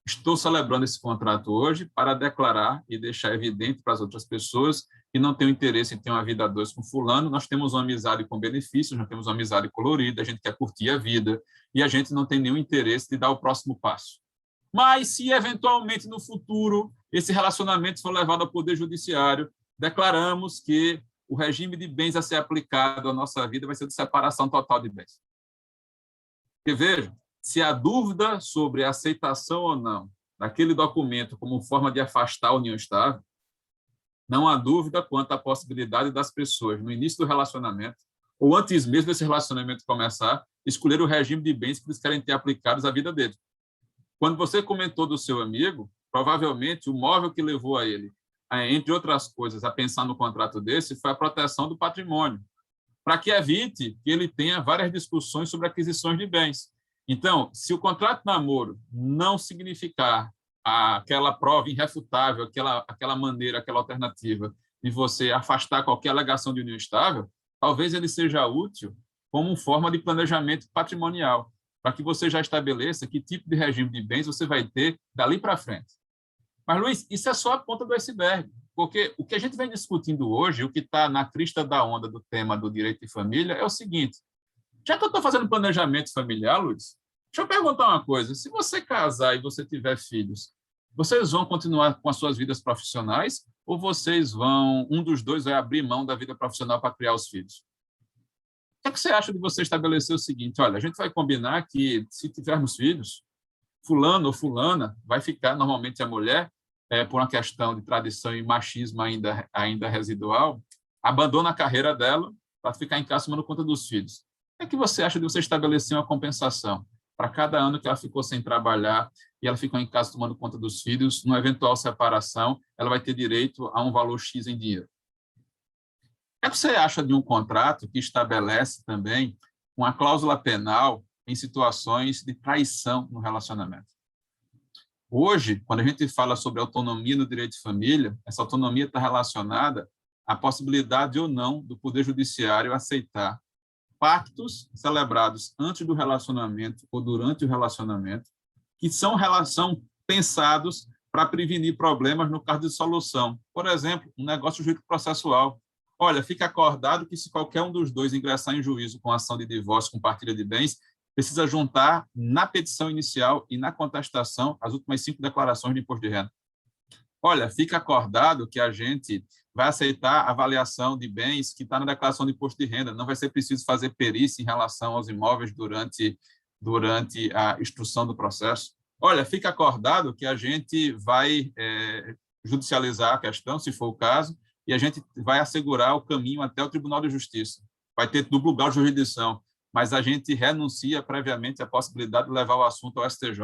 estou celebrando esse contrato hoje para declarar e deixar evidente para as outras pessoas que não tenho interesse em ter uma vida a dois com fulano, nós temos uma amizade com benefícios, nós temos uma amizade colorida, a gente quer curtir a vida e a gente não tem nenhum interesse de dar o próximo passo. Mas se eventualmente no futuro esse relacionamento for levado ao Poder Judiciário, declaramos que o regime de bens a ser aplicado à nossa vida vai ser de separação total de bens. Porque, veja, se há dúvida sobre a aceitação ou não daquele documento como forma de afastar a união estável, não há dúvida quanto à possibilidade das pessoas, no início do relacionamento, ou antes mesmo desse relacionamento começar, escolher o regime de bens que eles querem ter aplicados à vida deles. Quando você comentou do seu amigo, provavelmente o móvel que levou a ele, entre outras coisas, a pensar no contrato desse, foi a proteção do patrimônio, para que evite que ele tenha várias discussões sobre aquisições de bens. Então, se o contrato de namoro não significar aquela prova irrefutável, aquela maneira, aquela alternativa de você afastar qualquer alegação de união estável, talvez ele seja útil como forma de planejamento patrimonial, para que você já estabeleça que tipo de regime de bens você vai ter dali para frente. Mas, Luiz, isso é só a ponta do iceberg, porque o que a gente vem discutindo hoje, o que está na crista da onda do tema do direito de família, é o seguinte: já que eu estou fazendo planejamento familiar, Luiz, deixa eu perguntar uma coisa: se você casar e você tiver filhos, vocês vão continuar com as suas vidas profissionais ou vocês vão, um dos dois vai abrir mão da vida profissional para criar os filhos? O que é que você acha de você estabelecer o seguinte: olha, a gente vai combinar que, se tivermos filhos, fulano ou fulana vai ficar, normalmente a mulher, por uma questão de tradição e machismo ainda residual, abandona a carreira dela para ficar em casa tomando conta dos filhos. O que é que você acha de você estabelecer uma compensação para cada ano que ela ficou sem trabalhar e ela ficou em casa tomando conta dos filhos? Numa eventual separação, ela vai ter direito a um valor X em dinheiro. O que você acha de um contrato que estabelece também uma cláusula penal em situações de traição no relacionamento? Hoje, quando a gente fala sobre autonomia no direito de família, essa autonomia está relacionada à possibilidade ou não do Poder Judiciário aceitar pactos celebrados antes do relacionamento ou durante o relacionamento, que são pensados para prevenir problemas no caso de dissolução. Por exemplo, um negócio jurídico processual. Olha, fica acordado que se qualquer um dos dois ingressar em juízo com ação de divórcio, com partilha de bens, precisa juntar na petição inicial e na contestação as últimas 5 declarações de imposto de renda. Olha, fica acordado que a gente vai aceitar a avaliação de bens que está na declaração de imposto de renda. Não vai ser preciso fazer perícia em relação aos imóveis durante a instrução do processo. Olha, fica acordado que a gente vai judicializar a questão, se for o caso, e a gente vai assegurar o caminho até o Tribunal de Justiça. Vai ter duplo grau de jurisdição, mas a gente renuncia previamente à possibilidade de levar o assunto ao STJ,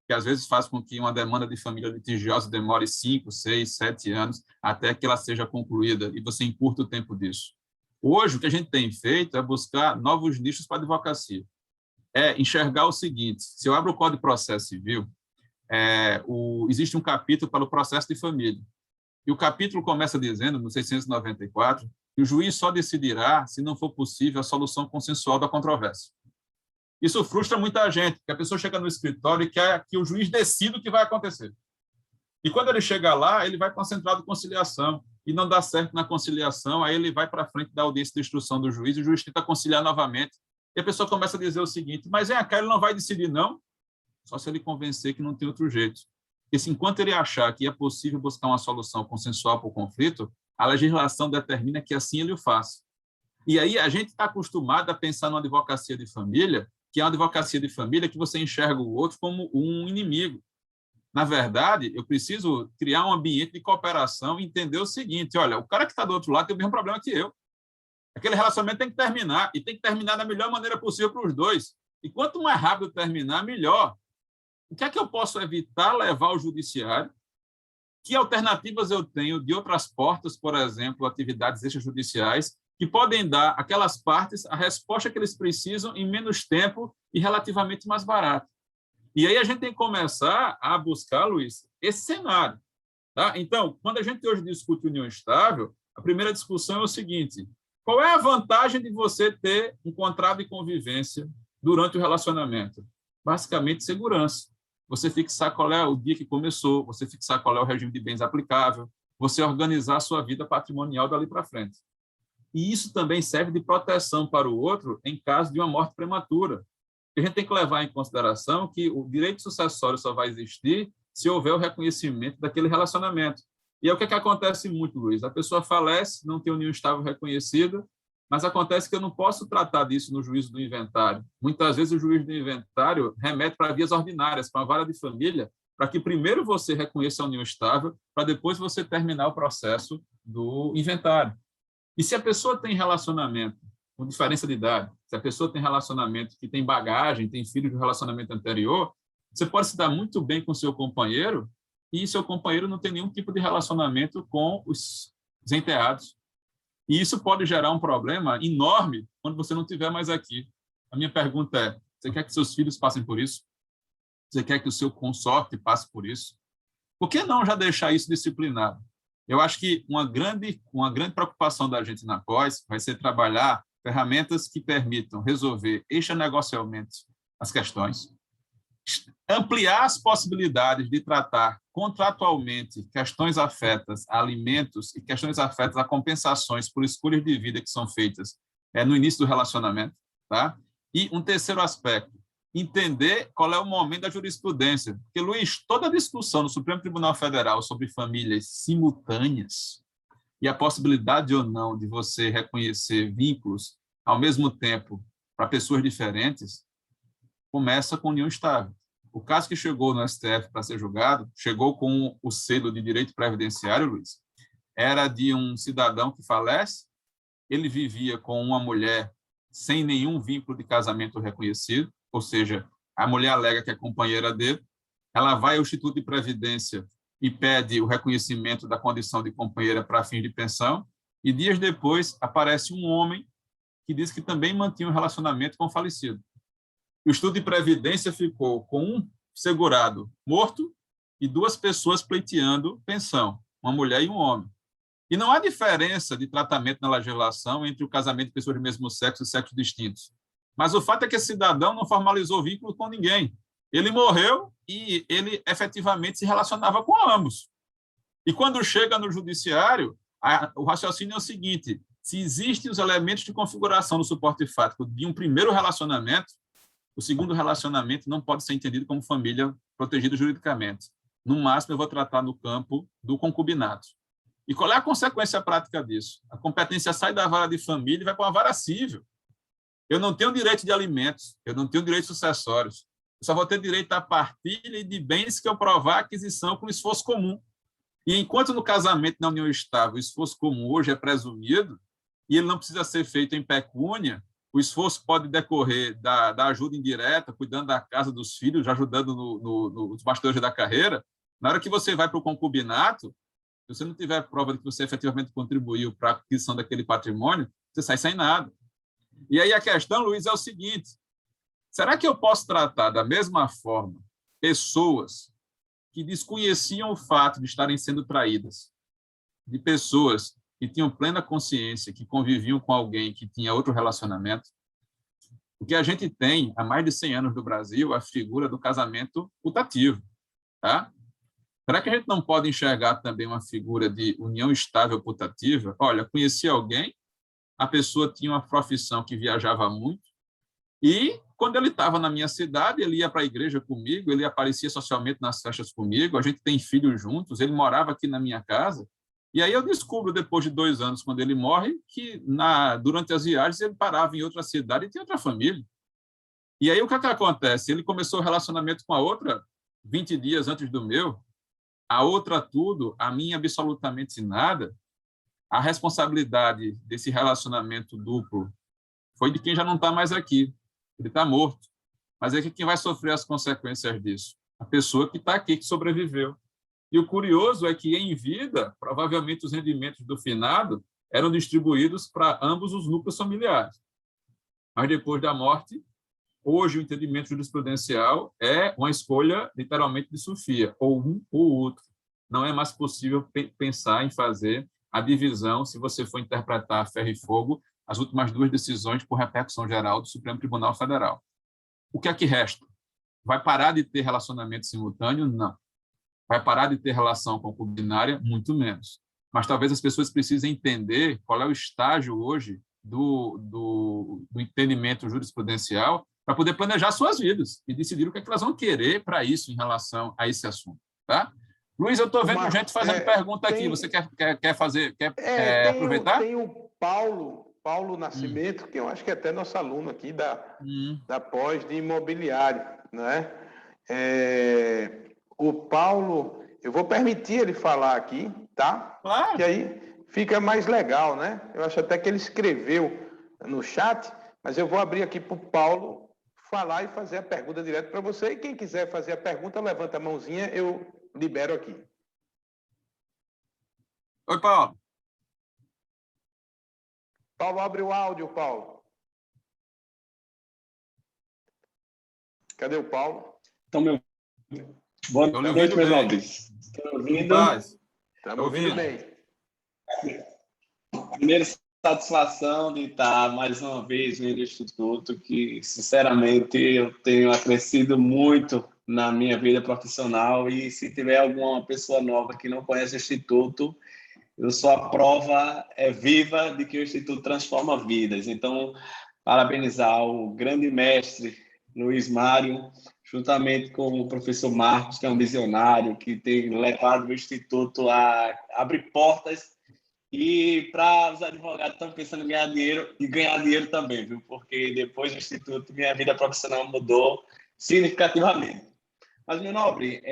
que às vezes faz com que uma demanda de família litigiosa demore 5, 6, 7 anos até que ela seja concluída, e você encurta o tempo disso. Hoje, o que a gente tem feito é buscar novos nichos para a advocacia. É enxergar o seguinte: se eu abro o Código de Processo Civil, existe um capítulo para o processo de família. E o capítulo começa dizendo, no 694, que o juiz só decidirá se não for possível a solução consensual da controvérsia. Isso frustra muita gente, porque a pessoa chega no escritório e quer que o juiz decida o que vai acontecer. E quando ele chega lá, ele vai concentrado em conciliação, e não dá certo na conciliação, aí ele vai para frente da audiência de instrução do juiz, e o juiz tenta conciliar novamente, e a pessoa começa a dizer o seguinte: mas vem cá, ele não vai decidir, não? Só se ele convencer que não tem outro jeito. Porque se enquanto ele achar que é possível buscar uma solução consensual para o conflito, a legislação determina que assim ele o faça. E aí a gente está acostumado a pensar numa advocacia de família, que é uma advocacia de família que você enxerga o outro como um inimigo. Na verdade, eu preciso criar um ambiente de cooperação e entender o seguinte: olha, o cara que está do outro lado tem o mesmo problema que eu. Aquele relacionamento tem que terminar, e tem que terminar da melhor maneira possível para os dois. E quanto mais rápido terminar, melhor. O que é que eu posso evitar levar ao judiciário? Que alternativas eu tenho de outras portas, por exemplo, atividades extrajudiciais, que podem dar àquelas partes a resposta que eles precisam em menos tempo e relativamente mais barato? E aí a gente tem que começar a buscar, Luiz, esse cenário. Tá? Então, quando a gente hoje discute união estável, a primeira discussão é o seguinte: qual é a vantagem de você ter um contrato de convivência durante o relacionamento? Basicamente, segurança. Você fixar qual é o dia que começou, você fixar qual é o regime de bens aplicável, você organizar a sua vida patrimonial dali para frente. E isso também serve de proteção para o outro em caso de uma morte prematura. A gente tem que levar em consideração que o direito sucessório só vai existir se houver o reconhecimento daquele relacionamento. E é o que acontece muito, Luiz. A pessoa falece, não tem união estável reconhecida, mas acontece que eu não posso tratar disso no juízo do inventário. Muitas vezes o juiz do inventário remete para vias ordinárias, para a vara de família, para que primeiro você reconheça a união estável, para depois você terminar o processo do inventário. E se a pessoa tem relacionamento com diferença de idade, se a pessoa tem relacionamento que tem bagagem, tem filho de um relacionamento anterior, você pode se dar muito bem com seu companheiro e seu companheiro não tem nenhum tipo de relacionamento com os enteados. E isso pode gerar um problema enorme quando você não estiver mais aqui. A minha pergunta é: você quer que seus filhos passem por isso? Você quer que o seu consorte passe por isso? Por que não já deixar isso disciplinado? Eu acho que uma grande preocupação da gente na COIS vai ser trabalhar ferramentas que permitam resolver extranegocialmente as questões, ampliar as possibilidades de tratar contratualmente questões afetas a alimentos e questões afetas a compensações por escolhas de vida que são feitas no início do relacionamento, tá? E um terceiro aspecto, entender qual é o momento da jurisprudência. Porque, Luiz, toda a discussão no Supremo Tribunal Federal sobre famílias simultâneas e a possibilidade ou não de você reconhecer vínculos ao mesmo tempo para pessoas diferentes começa com união estável. O caso que chegou no STF para ser julgado, chegou com o selo de direito previdenciário, Luiz, era de um cidadão que falece, ele vivia com uma mulher sem nenhum vínculo de casamento reconhecido, ou seja, a mulher alega que é companheira dele, ela vai ao Instituto de Previdência e pede o reconhecimento da condição de companheira para fins de pensão, e dias depois aparece um homem que diz que também mantinha um relacionamento com o falecido. O Instituto de Previdência ficou com um segurado morto e duas pessoas pleiteando pensão, uma mulher e um homem. E não há diferença de tratamento na legislação entre o casamento de pessoas do mesmo sexo e sexos distintos. Mas o fato é que esse cidadão não formalizou vínculo com ninguém. Ele morreu e ele efetivamente se relacionava com ambos. E quando chega no judiciário, o raciocínio é o seguinte: se existem os elementos de configuração do suporte fático de um primeiro relacionamento, o segundo relacionamento não pode ser entendido como família protegida juridicamente. No máximo, eu vou tratar no campo do concubinato. E qual é a consequência prática disso? A competência sai da vara de família e vai para uma vara civil. Eu não tenho direito de alimentos, eu não tenho direitos sucessórios. Eu só vou ter direito à partilha de bens que eu provar a aquisição com esforço comum. E enquanto no casamento na união estável o esforço comum hoje é presumido, e ele não precisa ser feito em pecúnia, o esforço pode decorrer da ajuda indireta, cuidando da casa dos filhos, ajudando nos bastidores da carreira. Na hora que você vai para o concubinato, se você não tiver prova de que você efetivamente contribuiu para a aquisição daquele patrimônio, você sai sem nada. E aí a questão, Luiz, é o seguinte: será que eu posso tratar da mesma forma pessoas que desconheciam o fato de estarem sendo traídas de pessoas que tinham plena consciência, que conviviam com alguém que tinha outro relacionamento. O que a gente tem, há mais de 100 anos no Brasil, a figura do casamento putativo. Tá? Será que a gente não pode enxergar também uma figura de união estável putativa? Olha, conheci alguém, a pessoa tinha uma profissão que viajava muito, e quando ele estava na minha cidade, ele ia para a igreja comigo, ele aparecia socialmente nas festas comigo, a gente tem filhos juntos, ele morava aqui na minha casa, e aí eu descubro, depois de 2 anos, quando ele morre, que durante as viagens ele parava em outra cidade e tinha outra família. E aí o que acontece? Ele começou o relacionamento com a outra 20 dias antes do meu, a outra tudo, a minha absolutamente nada. A responsabilidade desse relacionamento duplo foi de quem já não está mais aqui. Ele está morto. Mas é que quem vai sofrer as consequências disso? A pessoa que está aqui, que sobreviveu. E o curioso é que, em vida, provavelmente os rendimentos do finado eram distribuídos para ambos os núcleos familiares. Mas depois da morte, hoje o entendimento jurisprudencial é uma escolha, literalmente, de Sofia, ou um ou outro. Não é mais possível pensar em fazer a divisão, se você for interpretar a ferro e fogo, as últimas 2 decisões por repercussão geral do Supremo Tribunal Federal. O que é que resta? Vai parar de ter relacionamento simultâneo? Não. Vai parar de ter relação concubinária? Muito menos. Mas talvez as pessoas precisem entender qual é o estágio hoje do entendimento jurisprudencial para poder planejar suas vidas e decidir o que é que elas vão querer para isso em relação a esse assunto. Tá? Luiz, eu estou vendo gente fazendo pergunta aqui. Você quer fazer? Aproveitar? Tem o Paulo Nascimento, que eu acho que é até nosso aluno aqui da pós de imobiliário, né? O Paulo, eu vou permitir ele falar aqui, tá? Claro. Que aí fica mais legal, né? Eu acho até que ele escreveu no chat, mas eu vou abrir aqui para o Paulo falar e fazer a pergunta direto para você. E quem quiser fazer a pergunta, levanta a mãozinha, eu libero aqui. Oi, Paulo. Paulo, abre o áudio, Paulo. Cadê o Paulo? Estão me ouvindo? Boa noite, meus nobres. Estão me ouvindo? Estamos ouvindo bem. Primeiro, satisfação de estar mais uma vez no Instituto, que, sinceramente, eu tenho acrescido muito na minha vida profissional, e se tiver alguma pessoa nova que não conhece o Instituto, eu sou a prova viva de que o Instituto transforma vidas. Então, parabenizar o grande mestre Luiz Mário, juntamente com o professor Marcos, que é um visionário, que tem levado o Instituto a abrir portas, e para os advogados que estão pensando em ganhar dinheiro, e ganhar dinheiro também, viu? Porque depois do Instituto, minha vida profissional mudou significativamente. Mas, meu nobre,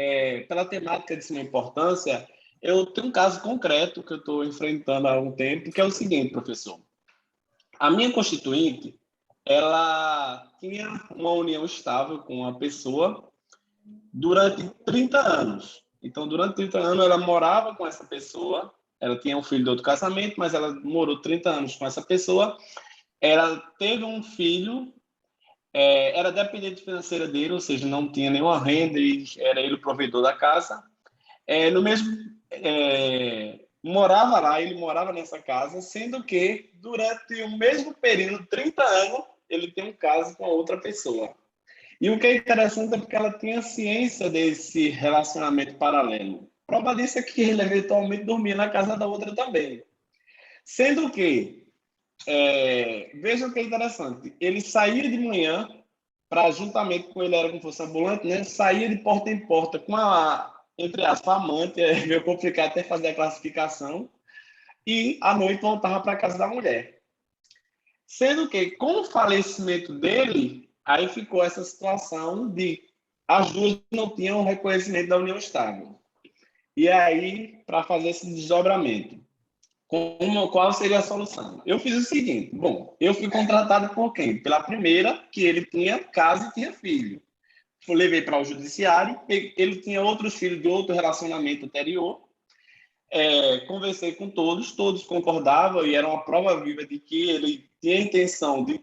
pela temática de suma importância, eu tenho um caso concreto que eu estou enfrentando há algum tempo, que é o seguinte, professor. A minha constituinte, ela tinha uma união estável com uma pessoa durante 30 anos. Então, durante 30 anos, ela morava com essa pessoa, ela tinha um filho de outro casamento, mas ela morou 30 anos com essa pessoa, ela teve um filho, era dependente financeira dele, ou seja, não tinha nenhuma renda, e era ele o provedor da casa. No mesmo... morava lá, ele morava nessa casa, sendo que, durante o mesmo período, 30 anos, ele tem um caso com outra pessoa. E o que é interessante é porque ela tinha ciência desse relacionamento paralelo. Prova disso é que ele eventualmente dormia na casa da outra também. Sendo que, veja o que é interessante, ele saía de manhã, juntamente com ele, era como fosse ambulante, né? Saía de porta em porta com entre aspas, amante, é meio complicado até fazer a classificação, e à noite voltava para a casa da mulher. Sendo que, com o falecimento dele, aí ficou essa situação de as duas não tinham reconhecimento da união estável. E aí, para fazer esse desdobramento, qual seria a solução? Eu fiz o seguinte, eu fui contratado por quem? Pela primeira, que ele tinha casa e tinha filho. Levei para o judiciário, ele tinha outros filhos de outro relacionamento anterior, conversei com todos concordavam, e era uma prova viva de que ele tinha a intenção de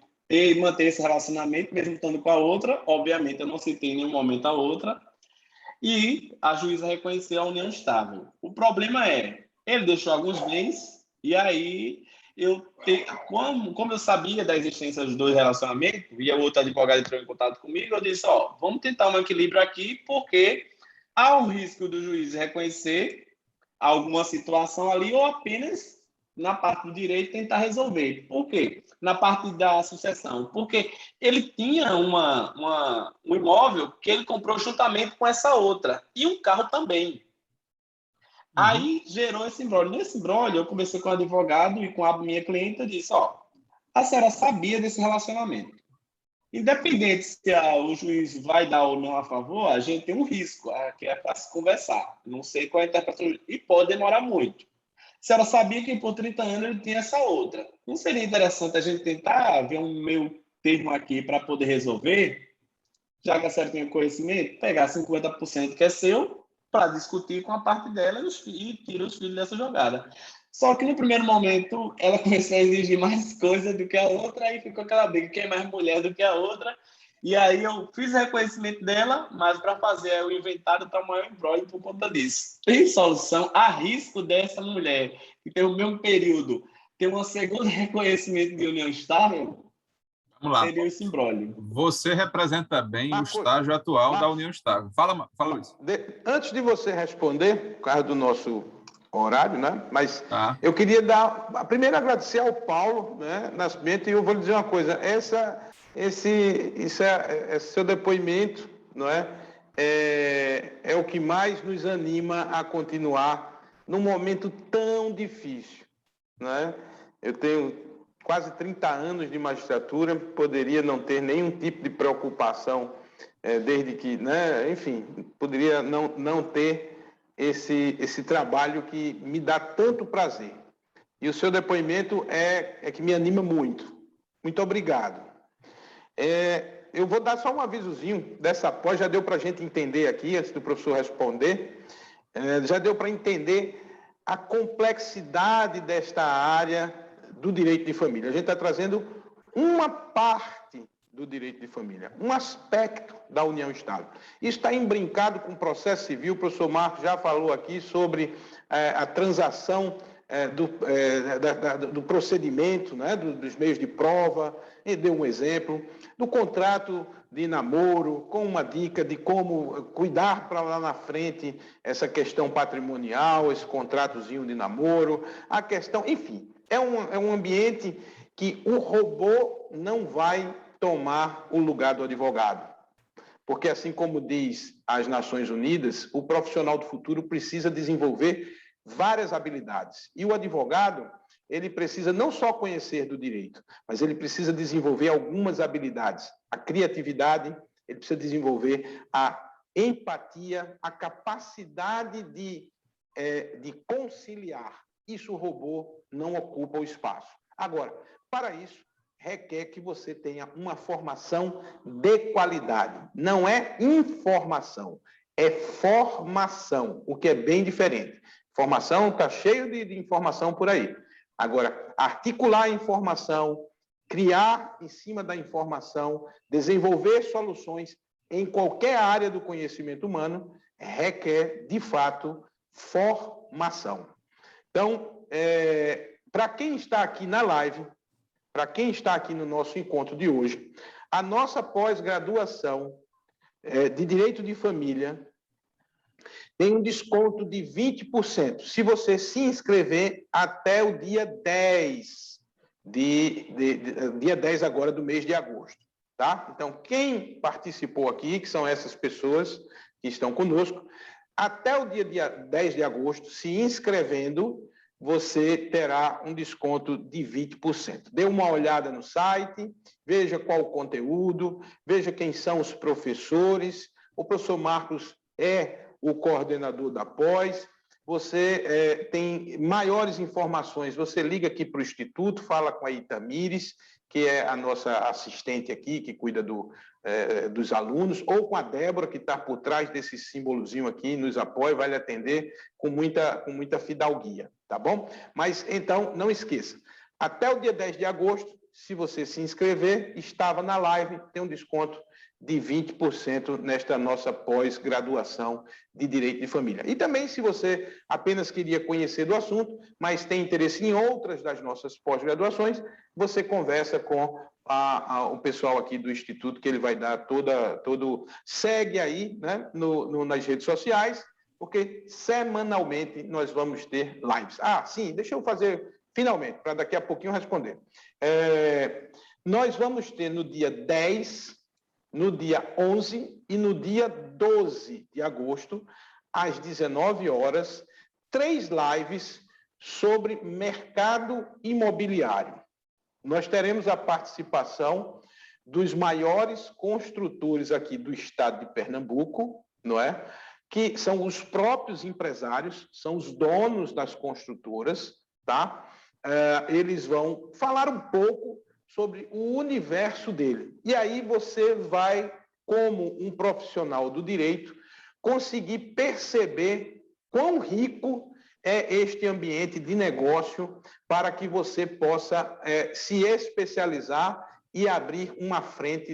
manter esse relacionamento, mesmo estando com a outra. Obviamente, eu não citei em nenhum momento a outra, e a juíza reconheceu a união estável. O problema Ele deixou alguns bens, e aí como eu sabia da existência dos dois relacionamentos, e o outro advogado entrou em contato comigo, eu disse, vamos tentar um equilíbrio aqui, porque há um risco do juiz reconhecer alguma situação ali, ou apenas na parte do direito tentar resolver. Por quê? Na parte da sucessão. Porque ele tinha um imóvel que ele comprou juntamente com essa outra, e um carro também. Aí gerou esse imbróglio. Nesse imbróglio, eu conversei com o advogado e com a minha cliente, eu disse, a senhora sabia desse relacionamento. Independente se o juiz vai dar ou não a favor, a gente tem um risco, que é para se conversar. Não sei qual é a interpretação, e pode demorar muito. A senhora sabia que por 30 anos ele tinha essa outra. Não seria interessante a gente tentar ver um meio termo aqui para poder resolver? Já que a senhora tem conhecimento, pegar 50% que é seu, para discutir com a parte dela e tira os filhos dessa jogada. Só que no primeiro momento ela começou a exigir mais coisa do que a outra, aí ficou aquela briga, quem é mais mulher do que a outra. E aí eu fiz o reconhecimento dela, mas para fazer o inventário está maior embrólio por conta disso. Tem solução a risco dessa mulher, que tem o mesmo período, ter um segundo reconhecimento de união estável? Vamos lá. Seria esse imbróglio. Você representa bem Marcos, o estágio atual da Marcos, união estável. Fala Luiz. Antes de você responder, por causa do nosso horário, né? Mas eu queria primeiro agradecer ao Paulo, né, Nascimento, e eu vou lhe dizer uma coisa, esse seu depoimento, não é? É o que mais nos anima a continuar num momento tão difícil, né? Eu tenho quase 30 anos de magistratura, poderia não ter nenhum tipo de preocupação, desde que, né, enfim, poderia não ter esse trabalho que me dá tanto prazer. E o seu depoimento é que me anima muito. Muito obrigado. Eu vou dar só um avisozinho dessa pós, já deu para a gente entender aqui, antes do professor responder, já deu para entender a complexidade desta área do direito de família. A gente está trazendo uma parte do direito de família, um aspecto da união estável. Isso está imbrincado com o processo civil, o professor Marcos já falou aqui sobre a transação do procedimento, né, dos meios de prova, e deu um exemplo, do contrato de namoro, com uma dica de como cuidar para lá na frente essa questão patrimonial, esse contratozinho de namoro, a questão, enfim, é um ambiente que o robô não vai tomar o lugar do advogado. Porque, assim como diz as Nações Unidas, o profissional do futuro precisa desenvolver várias habilidades. E o advogado, ele precisa não só conhecer do direito, mas ele precisa desenvolver algumas habilidades. A criatividade, ele precisa desenvolver a empatia, a capacidade de conciliar. Isso o robô não ocupa o espaço. Agora, para isso, requer que você tenha uma formação de qualidade. Não é informação, é formação, o que é bem diferente. Formação está cheio de informação por aí. Agora, articular a informação, criar em cima da informação, desenvolver soluções em qualquer área do conhecimento humano, requer, de fato, formação. Então, para quem está aqui na live, para quem está aqui no nosso encontro de hoje, a nossa pós-graduação de Direito de Família tem um desconto de 20%, se você se inscrever até o dia 10, dia 10 agora do mês de agosto, tá? Então, quem participou aqui, que são essas pessoas que estão conosco, até o dia 10 de agosto, se inscrevendo, você terá um desconto de 20%. Dê uma olhada no site, veja qual o conteúdo, veja quem são os professores. O professor Marcos é o coordenador da pós. Você tem maiores informações, você liga aqui para o Instituto, fala com a Itamires, que é a nossa assistente aqui, que cuida dos alunos, ou com a Débora, que está por trás desse símbolozinho aqui, nos apoia, vai lhe atender com muita fidalguia, tá bom? Mas, então, não esqueça, até o dia 10 de agosto, se você se inscrever, estava na live, tem um desconto de 20% nesta nossa pós-graduação de Direito de Família. E também, se você apenas queria conhecer do assunto, mas tem interesse em outras das nossas pós-graduações, você conversa com o pessoal aqui do Instituto, que ele vai dar todo... Segue aí, né, nas redes sociais, porque semanalmente nós vamos ter lives. Ah, sim, deixa eu fazer, finalmente, para daqui a pouquinho responder. Nós vamos ter no dia 10, no dia 11 e no dia 12 de agosto, às 19 horas, 3 lives sobre mercado imobiliário. Nós teremos a participação dos maiores construtores aqui do estado de Pernambuco, não é? Que são os próprios empresários, são os donos das construtoras, tá? Eles vão falar um pouco sobre o universo dele. E aí você vai, como um profissional do direito, conseguir perceber quão rico é este ambiente de negócio para que você possa se especializar e abrir uma frente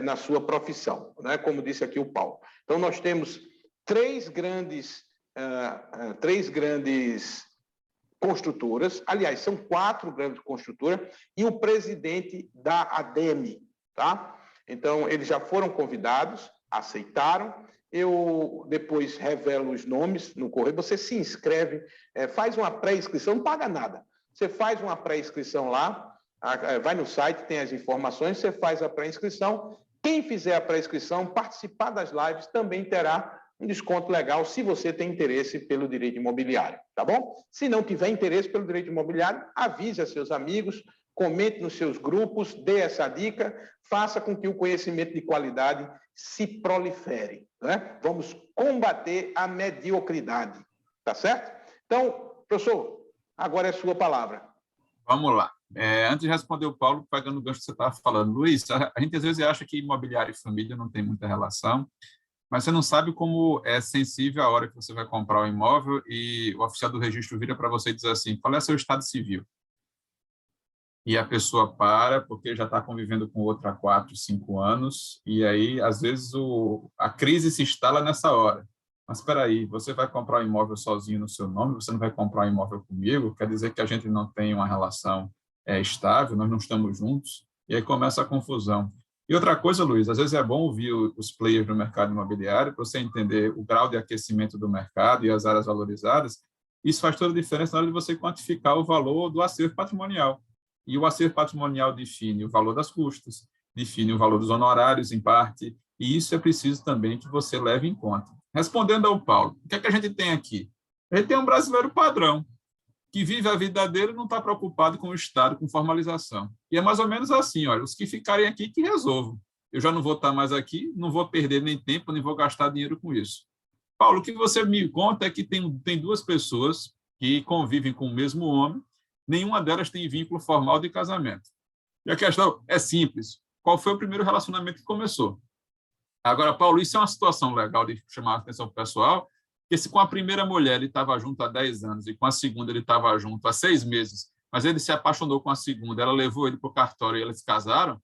na sua profissão, né? Como disse aqui o Paulo. Então, nós temos três grandes construtoras, aliás, são 4 grandes construtoras, e o presidente da ADEME, tá? Então, eles já foram convidados, aceitaram, eu depois revelo os nomes no correio, você se inscreve, faz uma pré-inscrição, não paga nada, você faz uma pré-inscrição lá, vai no site, tem as informações, você faz a pré-inscrição, quem fizer a pré-inscrição, participar das lives, também terá um desconto legal se você tem interesse pelo direito imobiliário, tá bom? Se não tiver interesse pelo direito imobiliário, avise a seus amigos, comente nos seus grupos, dê essa dica, faça com que o conhecimento de qualidade se prolifere, né? Vamos combater a mediocridade, tá certo? Então, professor, agora é a sua palavra. Vamos lá. Antes de responder o Paulo, pegando o gancho que você estava falando, Luiz, a gente às vezes acha que imobiliário e família não tem muita relação, mas você não sabe como é sensível a hora que você vai comprar um imóvel e o oficial do registro vira para você e diz assim, qual é seu estado civil? E a pessoa para, porque já está convivendo com outra há 4, 5 anos, e aí, às vezes, a crise se instala nessa hora. Mas, espera aí, você vai comprar um imóvel sozinho no seu nome, você não vai comprar um imóvel comigo, quer dizer que a gente não tem uma relação estável, nós não estamos juntos, e aí começa a confusão. E outra coisa, Luiz, às vezes é bom ouvir os players do mercado imobiliário para você entender o grau de aquecimento do mercado e as áreas valorizadas. Isso faz toda a diferença na hora de você quantificar o valor do acervo patrimonial. E o acervo patrimonial define o valor das custas, define o valor dos honorários, em parte, e isso é preciso também que você leve em conta. Respondendo ao Paulo, o que é que a gente tem aqui? A gente tem um brasileiro padrão, que vive a vida dele e não está preocupado com o Estado, com formalização. E é mais ou menos assim, olha, os que ficarem aqui que resolvam. Eu já não vou estar mais aqui, não vou perder nem tempo, nem vou gastar dinheiro com isso. Paulo, o que você me conta é que tem 2 pessoas que convivem com o mesmo homem, nenhuma delas tem vínculo formal de casamento. E a questão é simples. Qual foi o primeiro relacionamento que começou? Agora, Paulo, isso é uma situação legal de chamar a atenção para o pessoal, porque se com a primeira mulher ele estava junto há 10 anos e com a segunda ele estava junto há 6 meses, mas ele se apaixonou com a segunda, ela levou ele para o cartório e eles se casaram,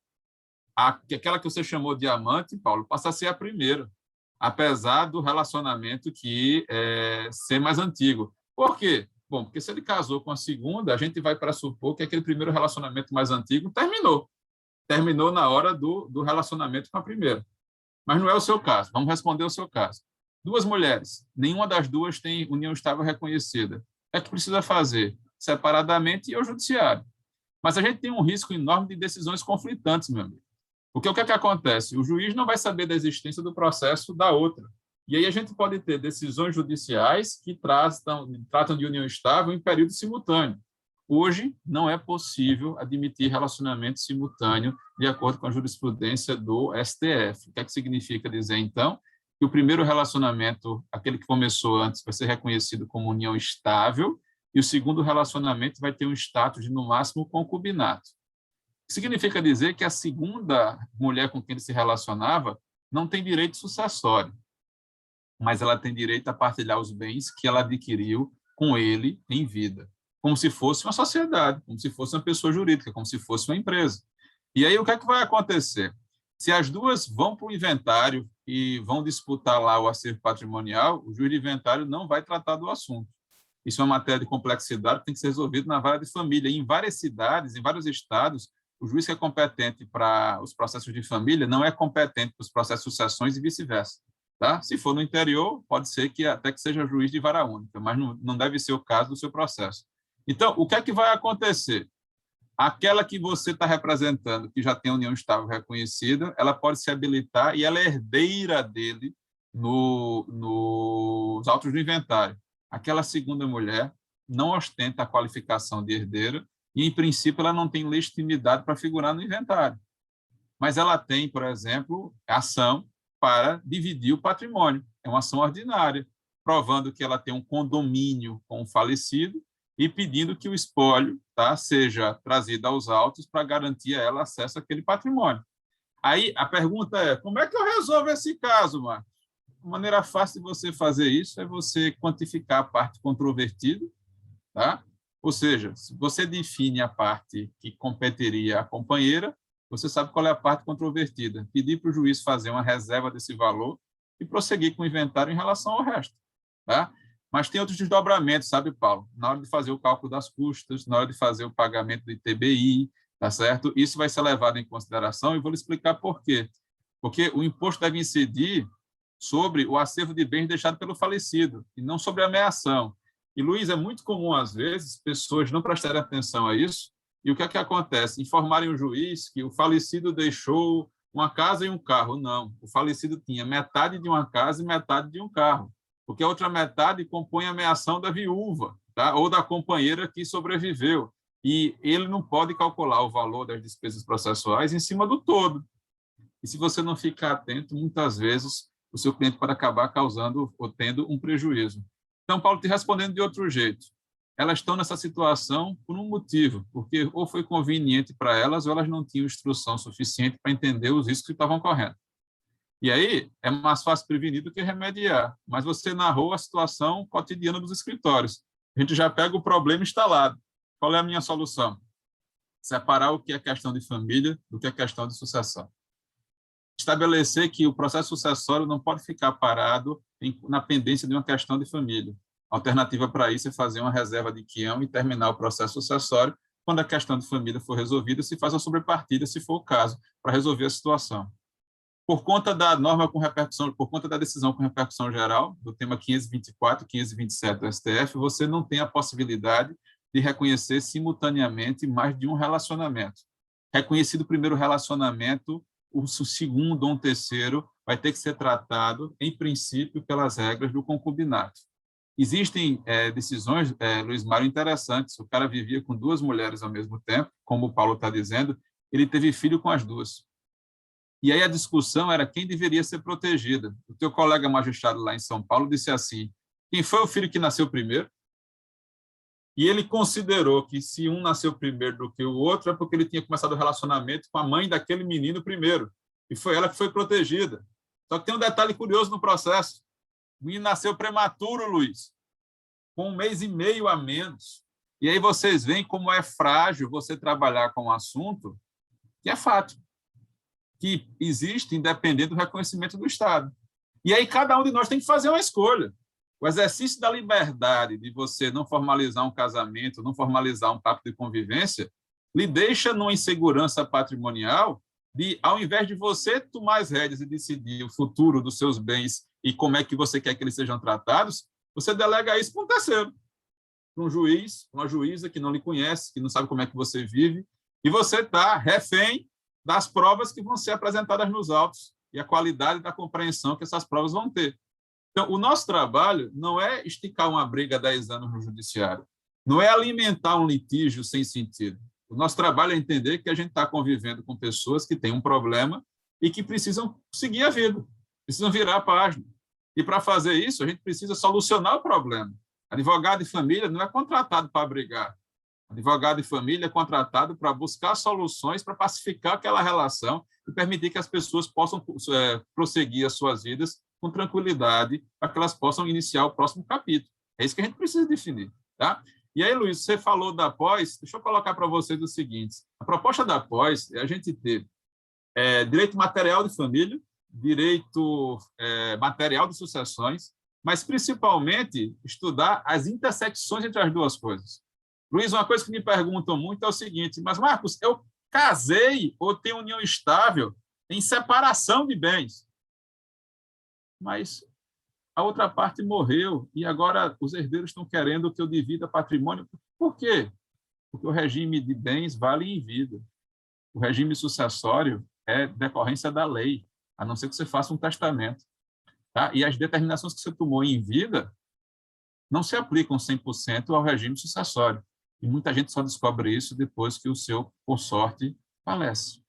aquela que você chamou de amante, Paulo, passa a ser a primeira, apesar do relacionamento ser mais antigo. Por quê? Bom, porque se ele casou com a segunda, a gente vai pressupor que aquele primeiro relacionamento mais antigo terminou na hora do relacionamento com a primeira. Mas não é o seu caso. Vamos responder o seu caso. 2 mulheres, nenhuma das 2 tem união estável reconhecida. O que é que precisa fazer? Separadamente e ao judiciário. Mas a gente tem um risco enorme de decisões conflitantes, meu amigo. Porque o que é que acontece? O juiz não vai saber da existência do processo da outra. E aí a gente pode ter decisões judiciais que tratam de união estável em período simultâneo. Hoje, não é possível admitir relacionamento simultâneo de acordo com a jurisprudência do STF. O que é que significa dizer, então? Que o primeiro relacionamento, aquele que começou antes, vai ser reconhecido como união estável e o segundo relacionamento vai ter um status de, no máximo, concubinato. Significa dizer que a segunda mulher com quem ele se relacionava não tem direito sucessório, mas ela tem direito a partilhar os bens que ela adquiriu com ele em vida, como se fosse uma sociedade, como se fosse uma pessoa jurídica, como se fosse uma empresa. E aí o que é que vai acontecer? Se as duas vão para o inventário e vão disputar lá o acervo patrimonial, o juiz de inventário não vai tratar do assunto. Isso é uma matéria de complexidade que tem que ser resolvido na vara de família. E em várias cidades, em vários estados, o juiz que é competente para os processos de família não é competente para os processos de sucessões e vice-versa. Tá? Se for no interior, pode ser que até que seja juiz de vara única, mas não deve ser o caso do seu processo. Então, o que é que vai acontecer? Aquela que você está representando, que já tem a união estável reconhecida, ela pode se habilitar e ela é herdeira dele nos autos do inventário. Aquela segunda mulher não ostenta a qualificação de herdeira e, em princípio, ela não tem legitimidade para figurar no inventário. Mas ela tem, por exemplo, ação para dividir o patrimônio. É uma ação ordinária, provando que ela tem um condomínio com o falecido e pedindo que o espólio, tá, seja trazido aos autos para garantir a ela acesso àquele patrimônio. Aí a pergunta é, como é que eu resolvo esse caso, Marcos? A maneira fácil de você fazer isso é você quantificar a parte controvertida, tá? Ou seja, se você define a parte que competiria à companheira, você sabe qual é a parte controvertida. Pedir para o juiz fazer uma reserva desse valor e prosseguir com o inventário em relação ao resto, tá? Mas tem outros desdobramentos, sabe, Paulo? Na hora de fazer o cálculo das custas, na hora de fazer o pagamento do ITBI, tá certo? Isso vai ser levado em consideração e vou lhe explicar por quê. Porque o imposto deve incidir sobre o acervo de bens deixado pelo falecido e não sobre a ameação. E, Luiz, é muito comum, às vezes, pessoas não prestarem atenção a isso e o que é que acontece? Informarem o juiz que o falecido deixou uma casa e um carro. Não, o falecido tinha metade de uma casa e metade de um carro, porque a outra metade compõe a meação da viúva, tá? Ou da companheira que sobreviveu. E ele não pode calcular o valor das despesas processuais em cima do todo. E se você não ficar atento, muitas vezes o seu cliente pode acabar causando ou tendo um prejuízo. Então, Paulo, te respondendo de outro jeito, elas estão nessa situação por um motivo, porque ou foi conveniente para elas ou elas não tinham instrução suficiente para entender os riscos que estavam correndo. E aí é mais fácil prevenir do que remediar, mas você narrou a situação cotidiana dos escritórios. A gente já pega o problema instalado. Qual é a minha solução? Separar o que é questão de família do que é questão de sucessão. Estabelecer que o processo sucessório não pode ficar parado na pendência de uma questão de família. A alternativa para isso é fazer uma reserva de quião e terminar o processo sucessório. Quando a questão de família for resolvida, se faz a sobrepartida, se for o caso, para resolver a situação. Por conta da norma com repercussão, por conta da decisão com repercussão geral, do tema 524 e 527 do STF, você não tem a possibilidade de reconhecer simultaneamente mais de um relacionamento. Reconhecido o primeiro relacionamento, o segundo ou o terceiro vai ter que ser tratado, em princípio, pelas regras do concubinato. Existem decisões, Luiz Mário, interessantes. O cara vivia com duas mulheres ao mesmo tempo, como o Paulo está dizendo, ele teve filho com as duas. E aí a discussão era quem deveria ser protegida. O teu colega magistrado lá em São Paulo disse assim, quem foi o filho que nasceu primeiro? E ele considerou que se um nasceu primeiro do que o outro é porque ele tinha começado o relacionamento com a mãe daquele menino primeiro. E foi ela que foi protegida. Só que tem um detalhe curioso no processo. O menino nasceu prematuro, Luiz, com 1 mês e meio a menos. E aí vocês veem como é frágil você trabalhar com um assunto que é fato, que existe independente do reconhecimento do Estado. E aí cada um de nós tem que fazer uma escolha. O exercício da liberdade de você não formalizar um casamento, não formalizar um pacto de convivência, lhe deixa numa insegurança patrimonial de, ao invés de você tomar as rédeas e decidir o futuro dos seus bens e como é que você quer que eles sejam tratados, você delega isso para um terceiro, para um juiz, uma juíza que não lhe conhece, que não sabe como é que você vive, e você está refém das provas que vão ser apresentadas nos autos e a qualidade da compreensão que essas provas vão ter. Então, o nosso trabalho não é esticar uma briga há 10 anos no judiciário, não é alimentar um litígio sem sentido. O nosso trabalho é entender que a gente está convivendo com pessoas que têm um problema e que precisam seguir a vida, precisam virar a página. E, para fazer isso, a gente precisa solucionar o problema. Advogado de família não é contratado para brigar. Advogado de família é contratado para buscar soluções para pacificar aquela relação e permitir que as pessoas possam prosseguir as suas vidas com tranquilidade, para que elas possam iniciar o próximo capítulo. É isso que a gente precisa definir. Tá? E aí, Luiz, você falou da pós, deixa eu colocar para vocês o seguinte, a proposta da pós é a gente ter direito material de família, direito material de sucessões, mas principalmente estudar as intersecções entre as duas coisas. Luiz, uma coisa que me perguntam muito é o seguinte: mas, Marcos, eu casei ou tenho união estável em separação de bens, mas a outra parte morreu e agora os herdeiros estão querendo que eu divida patrimônio. Por quê? Porque o regime de bens vale em vida. O regime sucessório é decorrência da lei, a não ser que você faça um testamento. Tá? E as determinações que você tomou em vida não se aplicam 100% ao regime sucessório. E muita gente só descobre isso depois que o seu consorte falece.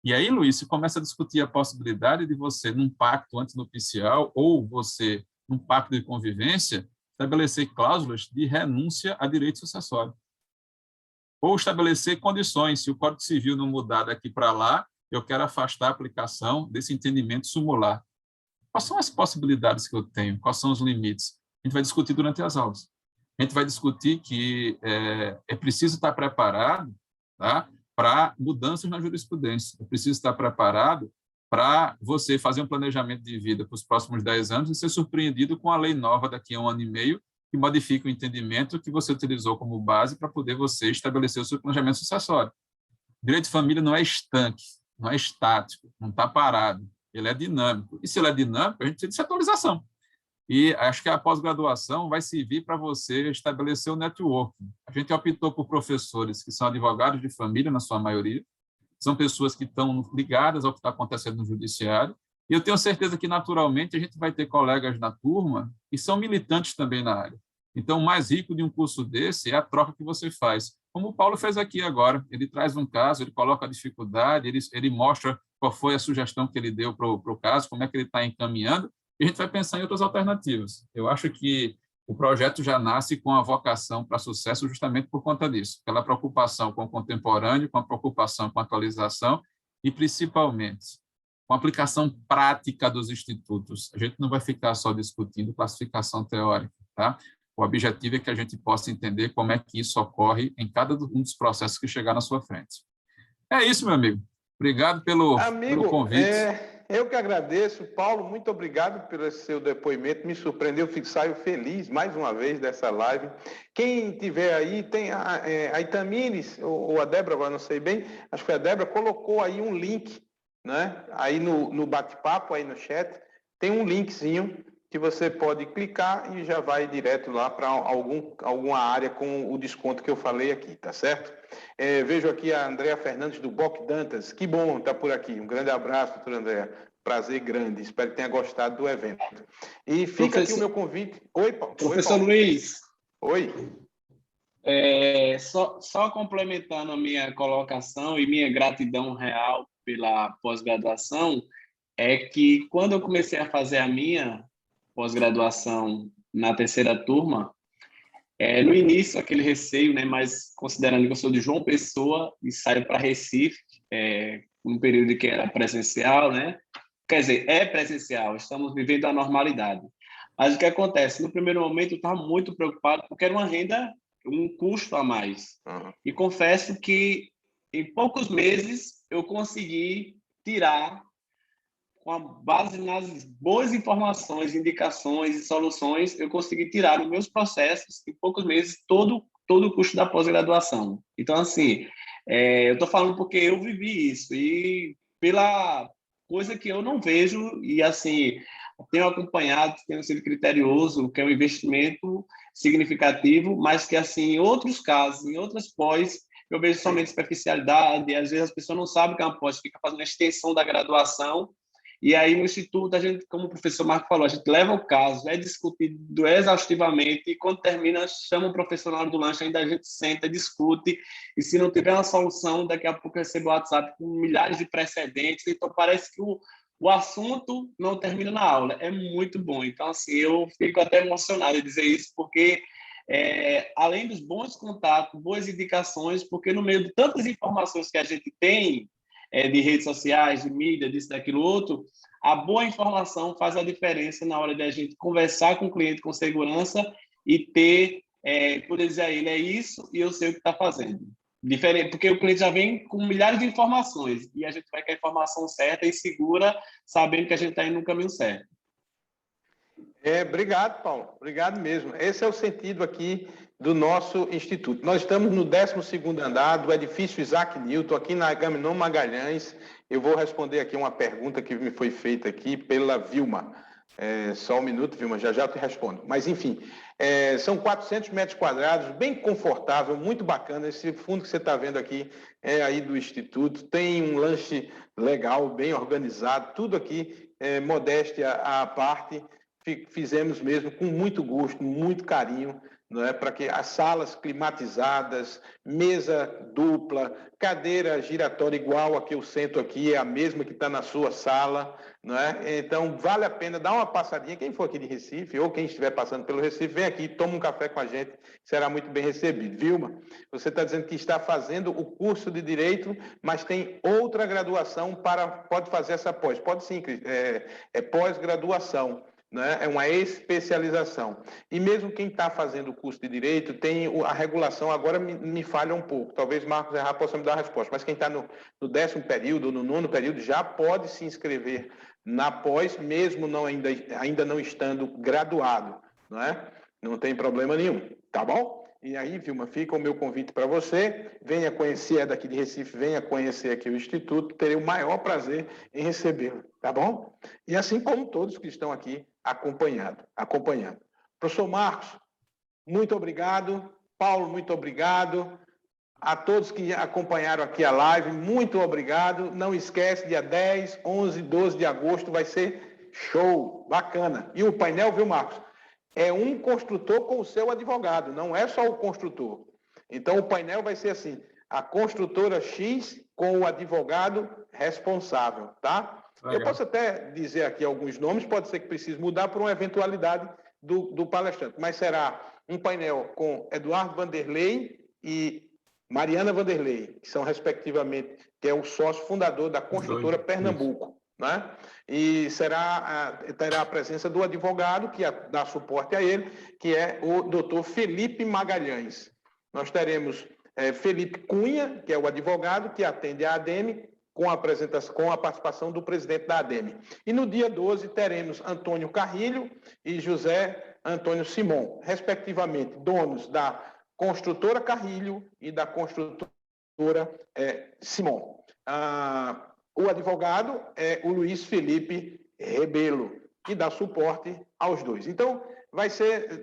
E aí, Luiz, se começa a discutir a possibilidade de você, num pacto antinupcial, ou você, num pacto de convivência, estabelecer cláusulas de renúncia a direito sucessório. Ou estabelecer condições. Se o Código Civil não mudar daqui para lá, eu quero afastar a aplicação desse entendimento sumular. Quais são as possibilidades que eu tenho? Quais são os limites? A gente vai discutir durante as aulas. A gente vai discutir que é preciso estar preparado, tá, para mudanças na jurisprudência. É preciso estar preparado para você fazer um planejamento de vida para os próximos 10 anos e ser surpreendido com a lei nova daqui a 1 ano e meio, que modifica o entendimento que você utilizou como base para poder você estabelecer o seu planejamento sucessório. Direito de família não é estanque, não é estático, não está parado. Ele é dinâmico. E se ele é dinâmico, a gente precisa de atualização. E acho que a pós-graduação vai servir para você estabelecer o networking. A gente optou por professores que são advogados de família, na sua maioria, são pessoas que estão ligadas ao que está acontecendo no judiciário, e eu tenho certeza que, naturalmente, a gente vai ter colegas na turma que são militantes também na área. Então, o mais rico de um curso desse é a troca que você faz. Como o Paulo fez aqui agora, ele traz um caso, ele coloca a dificuldade, ele mostra qual foi a sugestão que ele deu para o caso, como é que ele está encaminhando, e a gente vai pensar em outras alternativas. Eu acho que o projeto já nasce com a vocação para sucesso justamente por conta disso, pela preocupação com o contemporâneo, com a preocupação com a atualização e, principalmente, com a aplicação prática dos institutos. A gente não vai ficar só discutindo classificação teórica, tá? O objetivo é que a gente possa entender como é que isso ocorre em cada um dos processos que chegar na sua frente. É isso, meu amigo. Obrigado pelo convite. Eu que agradeço. Paulo, muito obrigado pelo seu depoimento. Me surpreendeu, saio feliz mais uma vez dessa live. Quem tiver aí, tem a Itamires, ou a Débora, agora não sei bem, acho que foi a Débora, colocou aí um link, né? Aí no bate-papo, aí no chat, tem um linkzinho que você pode clicar e já vai direto lá para alguma área com o desconto que eu falei aqui, tá certo? Vejo aqui a Andréa Fernandes do BOC Dantas. Que bom estar por aqui. Um grande abraço, doutora Andréa. Prazer grande. Espero que tenha gostado do evento. E fica aqui o meu convite. Oi, Paulo. Professor Luiz. Oi. Só complementando a minha colocação e minha gratidão real pela pós-graduação, é que quando eu comecei a fazer a minha pós-graduação na terceira turma, no início, aquele receio, né, mas considerando que eu sou de João Pessoa e saio para Recife, num período que era presencial, né? Quer dizer, é presencial, estamos vivendo a normalidade. Mas o que acontece? No primeiro momento, eu estava muito preocupado porque era uma renda, um custo a mais. E confesso que, em poucos meses, eu consegui tirar, com base nas boas informações, indicações e soluções, eu consegui tirar dos meus processos, em poucos meses, todo o custo da pós-graduação. Então, assim, eu estou falando porque eu vivi isso, e pela coisa que eu não vejo, e assim, tenho acompanhado, tenho sido criterioso, que é um investimento significativo, mas que, assim, em outros casos, em outras pós, eu vejo somente superficialidade, e às vezes as pessoas não sabem que é uma pós, fica fazendo a extensão da graduação. E aí, no Instituto, a gente, como o professor Marco falou, a gente leva o caso, é discutido exaustivamente, e quando termina, chama o professor na hora do lanche, ainda a gente senta, discute, e se não tiver uma solução, daqui a pouco recebe o WhatsApp com milhares de precedentes, então parece que o assunto não termina na aula. É muito bom. Então, assim, eu fico até emocionado de dizer isso, porque além dos bons contatos, boas indicações, porque no meio de tantas informações que a gente tem, de redes sociais, de mídia, disso, daquilo, outro, a boa informação faz a diferença na hora de a gente conversar com o cliente com segurança e ter, poder dizer a ele, é isso e eu sei o que está fazendo. Diferente, porque o cliente já vem com milhares de informações e a gente vai com a informação certa e segura, sabendo que a gente está indo no caminho certo. Obrigado, Paulo. Obrigado mesmo. Esse é o sentido aqui do nosso instituto. Nós estamos no 12º andar do edifício Isaac Newton, aqui na Agamenon Magalhães. Eu vou responder aqui uma pergunta que me foi feita aqui pela Vilma. Só um minuto, Vilma, já eu te respondo. Mas, enfim, são 400 metros quadrados, bem confortável, muito bacana. Esse fundo que você está vendo aqui é aí do Instituto. Tem um lanche legal, bem organizado, tudo aqui, modéstia à parte, fizemos mesmo com muito gosto, muito carinho, não é? Para que as salas climatizadas, mesa dupla, cadeira giratória igual a que eu sento aqui, é a mesma que está na sua sala, não é? Então, vale a pena dar uma passadinha. Quem for aqui de Recife, ou quem estiver passando pelo Recife, vem aqui, toma um café com a gente, será muito bem recebido. Vilma, você está dizendo que está fazendo o curso de Direito, mas tem outra graduação pode fazer essa pós. Pode sim, é pós-graduação. Né? É uma especialização. E mesmo quem está fazendo o curso de Direito, tem a regulação, agora me falha um pouco, talvez Marcos Errar possa me dar a resposta, mas quem está no 10º período, no 9º período, já pode se inscrever na pós, mesmo ainda não estando graduado, não é? Não tem problema nenhum, tá bom? E aí, Vilma, fica o meu convite para você, venha conhecer, daqui de Recife, venha conhecer aqui o Instituto, terei o maior prazer em recebê-lo, tá bom? E assim como todos que estão aqui acompanhando. Professor Marcos, muito obrigado. Paulo, muito obrigado. A todos que acompanharam aqui a live, muito obrigado. Não esquece, dia 10, 11, 12 de agosto vai ser show, bacana. E o painel, viu, Marcos? É um construtor com o seu advogado, não é só o construtor. Então, o painel vai ser assim, a construtora X com o advogado responsável, tá? Legal. Eu posso até dizer aqui alguns nomes, pode ser que precise mudar por uma eventualidade do palestrante, mas será um painel com Eduardo Vanderlei e Mariana Vanderlei, que são, respectivamente, que é o sócio fundador da construtora Pernambuco. Né? E terá a presença do advogado que dá suporte a ele, que é o doutor Felipe Magalhães. Nós teremos Felipe Cunha, que é o advogado que atende a ADEME, com a participação do presidente da ADEME. E no dia 12 teremos Antônio Carrilho e José Antônio Simon, respectivamente, donos da construtora Carrilho e da construtora Simon. O advogado é o Luiz Felipe Rebelo, que dá suporte aos dois. Então,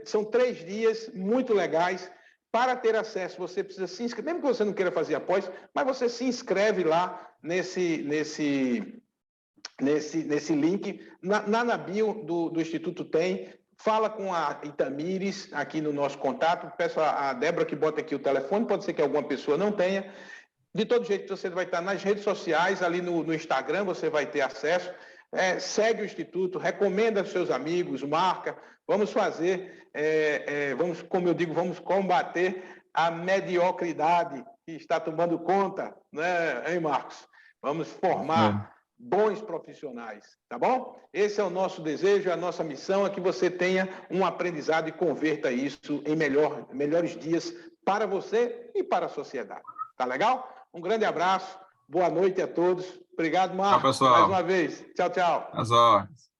são 3 dias muito legais. Para ter acesso, você precisa se inscrever, mesmo que você não queira fazer após, mas você se inscreve lá nesse link. Na bio do Instituto tem. Fala com a Itamires aqui no nosso contato. Peço a Débora que bota aqui o telefone, pode ser que alguma pessoa não tenha. De todo jeito, você vai estar nas redes sociais, ali no Instagram, você vai ter acesso. Segue o Instituto, recomenda aos seus amigos, marca. Vamos fazer, como eu digo, vamos combater a mediocridade que está tomando conta, né, hein, Marcos? Vamos formar bons profissionais, tá bom? Esse é o nosso desejo, a nossa missão é que você tenha um aprendizado e converta isso em melhores dias para você e para a sociedade. Tá legal? Um grande abraço, boa noite a todos. Obrigado, Marcos, mais uma vez. Tchau, tchau. As ordens.